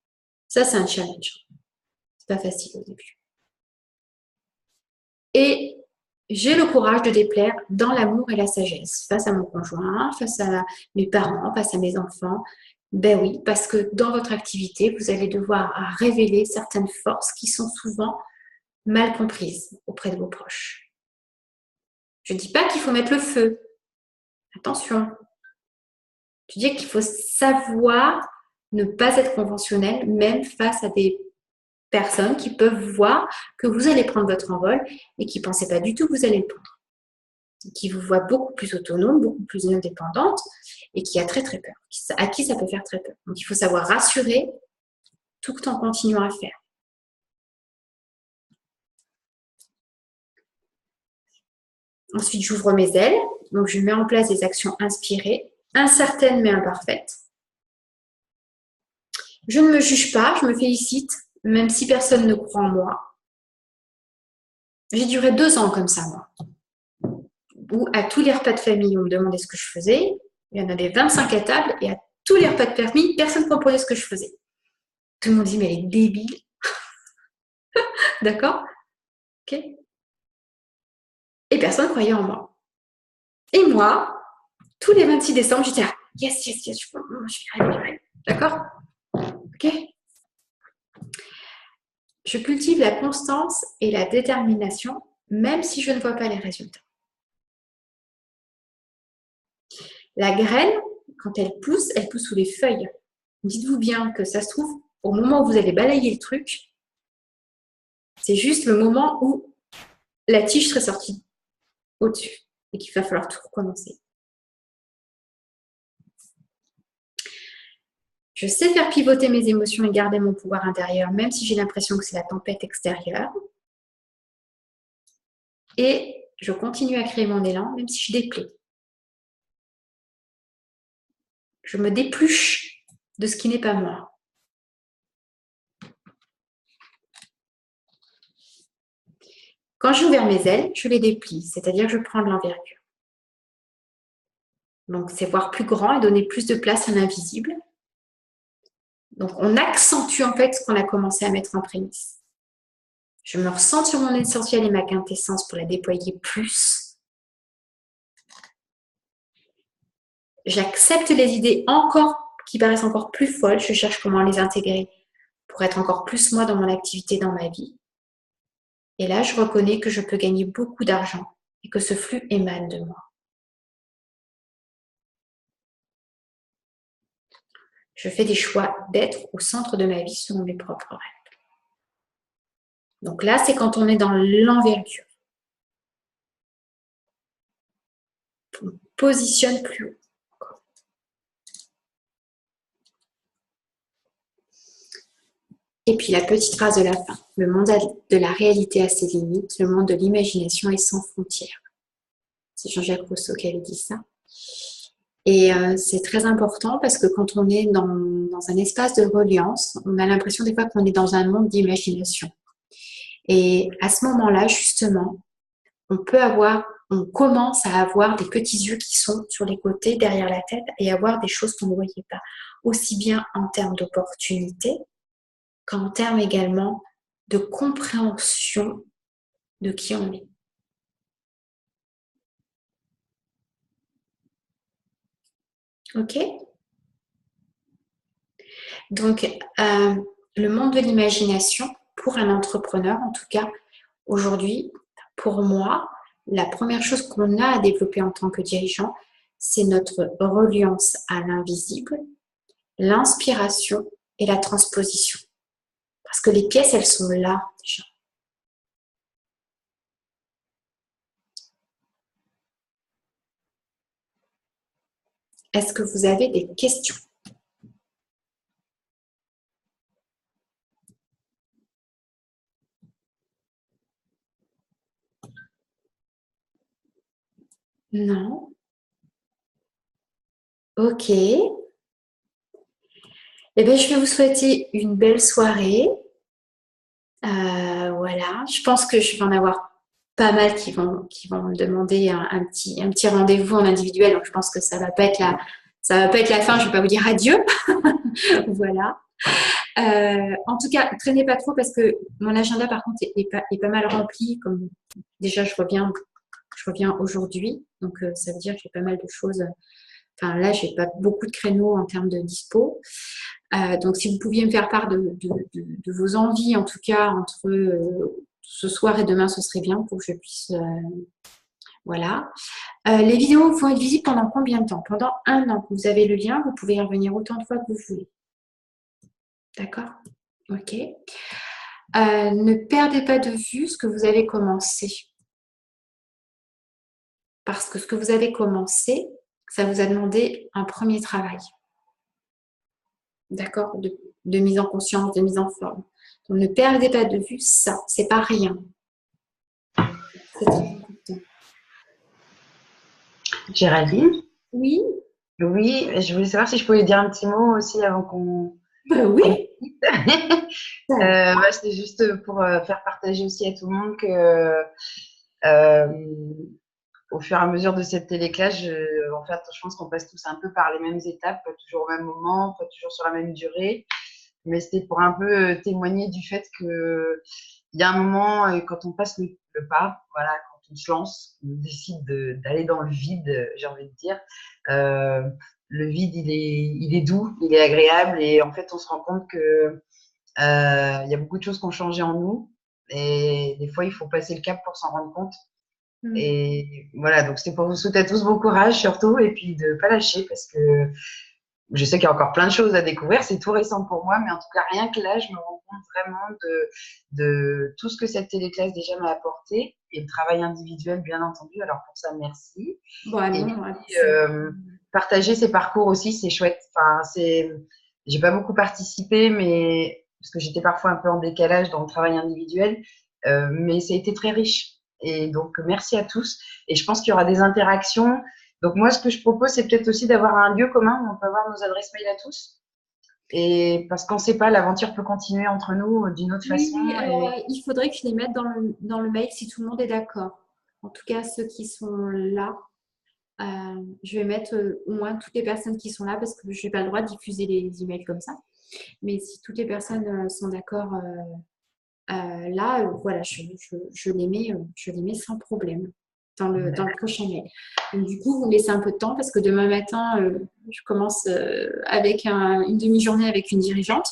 [SPEAKER 1] Ça, c'est un challenge. C'est pas facile au début. et j'ai le courage de déplaire dans l'amour et la sagesse, face à mon conjoint, face à mes parents, face à mes enfants. Ben oui, parce que dans votre activité, vous allez devoir révéler certaines forces qui sont souvent mal comprises auprès de vos proches. Je ne dis pas qu'il faut mettre le feu. Attention. Je dis qu'il faut savoir ne pas être conventionnel, même face à des personnes qui peuvent voir que vous allez prendre votre envol et qui ne pensaient pas du tout que vous allez le prendre. Qui vous voient beaucoup plus autonome, beaucoup plus indépendante et qui a très très peur, à qui ça peut faire très peur. Donc il faut savoir rassurer tout en continuant à faire. Ensuite, j'ouvre mes ailes, donc je mets en place des actions inspirées, incertaines mais imparfaites. Je ne me juge pas, je me félicite, même si personne ne croit en moi. J'ai duré 2 ans comme ça, moi. Où à tous les repas de famille, on me demandait ce que je faisais. Il y en avait 25 à table et à tous les repas de famille, personne ne comprenait ce que je faisais. Tout le monde dit, mais elle est débile. D'accord? Ok. Et personne ne croyait en moi. Et moi, tous les 26 décembre, j'étais là, yes, je vais y arriver. D'accord? Ok? Je cultive la constance et la détermination, même si je ne vois pas les résultats. La graine, quand elle pousse sous les feuilles. Dites-vous bien que ça se trouve, au moment où vous allez balayer le truc, c'est juste le moment où la tige serait sortie au-dessus et qu'il va falloir tout recommencer. Je sais faire pivoter mes émotions et garder mon pouvoir intérieur, même si j'ai l'impression que c'est la tempête extérieure. Et je continue à créer mon élan, même si je déplais. Je me dépluche de ce qui n'est pas moi. Quand j'ai ouvert mes ailes, je les déplie, c'est-à-dire que je prends de l'envergure. Donc, c'est voir plus grand et donner plus de place à l'invisible. Donc, on accentue en fait ce qu'on a commencé à mettre en prémisse. Je me ressens sur mon essentiel et ma quintessence pour la déployer plus. J'accepte les idées qui paraissent encore plus folles. Je cherche comment les intégrer pour être encore plus moi dans mon activité, dans ma vie. Et là, je reconnais que je peux gagner beaucoup d'argent et que ce flux émane de moi. Je fais des choix d'être au centre de ma vie selon mes propres règles. Donc là, c'est quand on est dans l'envergure. On positionne plus haut. Et puis la petite phrase de la fin. Le monde de la réalité a ses limites, le monde de l'imagination est sans frontières. C'est Jean-Jacques Rousseau qui avait dit ça. Et c'est très important parce que quand on est dans un espace de reliance, on a l'impression des fois qu'on est dans un monde d'imagination. Et à ce moment-là, justement, on commence à avoir des petits yeux qui sont sur les côtés, derrière la tête, et avoir des choses qu'on ne voyait pas. Aussi bien en termes d'opportunités, qu'en termes également de compréhension de qui on est. Ok? Donc, le monde de l'imagination, pour un entrepreneur, en tout cas, aujourd'hui, pour moi, la première chose qu'on a à développer en tant que dirigeant, c'est notre reliance à l'invisible, l'inspiration et la transposition. Parce que les pièces, elles sont là déjà. Est-ce que vous avez des questions? Non? Ok. Eh bien, je vais vous souhaiter une belle soirée. Voilà. Je pense que je vais en avoir pas mal qui vont me demander un petit rendez-vous en individuel. Donc, je pense que ça ne va pas être Ça va pas être la fin, je vais pas vous dire adieu. Voilà. En tout cas, traînez pas trop parce que mon agenda, par contre, est pas mal rempli. Comme déjà, je reviens aujourd'hui, donc ça veut dire que j'ai pas mal de choses. Enfin, là, j'ai pas beaucoup de créneaux en termes de dispo. Donc, si vous pouviez me faire part de vos envies, en tout cas, entre ce soir et demain, ce serait bien pour que je puisse. Voilà. Les vidéos vont être visibles pendant combien de temps? Pendant 1 an. Vous avez le lien, vous pouvez y revenir autant de fois que vous voulez. D'accord? Ok. Ne perdez pas de vue ce que vous avez commencé. Parce que ce que vous avez commencé, ça vous a demandé un premier travail. D'accord? De mise en conscience, de mise en forme. Donc ne perdez pas de vue ça. C'est pas rien. C'est très important.
[SPEAKER 7] Géraldine?
[SPEAKER 1] Oui?
[SPEAKER 7] Oui, je voulais savoir si je pouvais dire un petit mot aussi avant qu'on...
[SPEAKER 1] Oui.
[SPEAKER 7] C'était juste pour faire partager aussi à tout le monde que au fur et à mesure de cette téléclasse, en fait, je pense qu'on passe tous un peu par les mêmes étapes, pas toujours au même moment, pas toujours sur la même durée. Mais c'était pour un peu témoigner du fait que il y a un moment, quand on passe le pas, voilà, quand on se lance, on décide d'aller dans le vide, j'ai envie de dire. Le vide, il est doux, il est agréable, et en fait, on se rend compte que il y a beaucoup de choses qui ont changé en nous, et des fois, il faut passer le cap pour s'en rendre compte. Et voilà, donc c'était pour vous souhaiter à tous bon courage surtout, et puis de ne pas lâcher, parce que je sais qu'il y a encore plein de choses à découvrir, c'est tout récent pour moi, mais en tout cas, rien que là, je me rends compte vraiment de tout ce que cette téléclasse déjà m'a apporté, et le travail individuel, bien entendu. Alors pour ça, merci.
[SPEAKER 1] Bon,
[SPEAKER 7] Et
[SPEAKER 1] non,
[SPEAKER 7] puis, partager ces parcours aussi, c'est chouette. Enfin, j'ai pas beaucoup participé, mais parce que j'étais parfois un peu en décalage dans le travail individuel, mais ça a été très riche. Et donc, merci à tous. Et je pense qu'il y aura des interactions. Donc, moi, ce que je propose, c'est peut-être aussi d'avoir un lieu commun où on peut avoir nos adresses mail à tous. Et parce qu'on ne sait pas, l'aventure peut continuer entre nous d'une autre façon.
[SPEAKER 1] Oui, alors il faudrait que je les mette dans le mail si tout le monde est d'accord. En tout cas, ceux qui sont là, je vais mettre au moins toutes les personnes qui sont là parce que je n'ai pas le droit de diffuser les emails comme ça. Mais si toutes les personnes sont d'accord là, voilà, je les mets sans problème dans le prochain mail. Donc, du coup, vous me laissez un peu de temps parce que demain matin, je commence avec une demi-journée avec une dirigeante.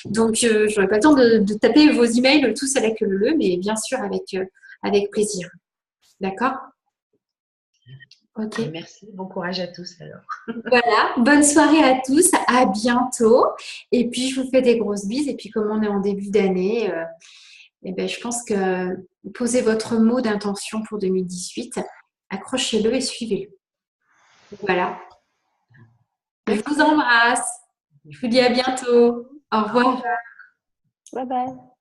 [SPEAKER 1] Donc, je n'aurai pas le temps de taper vos emails tous à la queue leu, mais bien sûr avec plaisir. D'accord? Ok.
[SPEAKER 7] Merci, bon courage à tous alors.
[SPEAKER 1] Voilà, bonne soirée à tous, à bientôt. Et puis, je vous fais des grosses bises. Et puis, comme on est en début d'année, eh ben, je pense que posez votre mot d'intention pour 2018, accrochez-le et suivez-le. Voilà. Je vous embrasse. Je vous dis à bientôt. Au revoir.
[SPEAKER 2] Bye bye.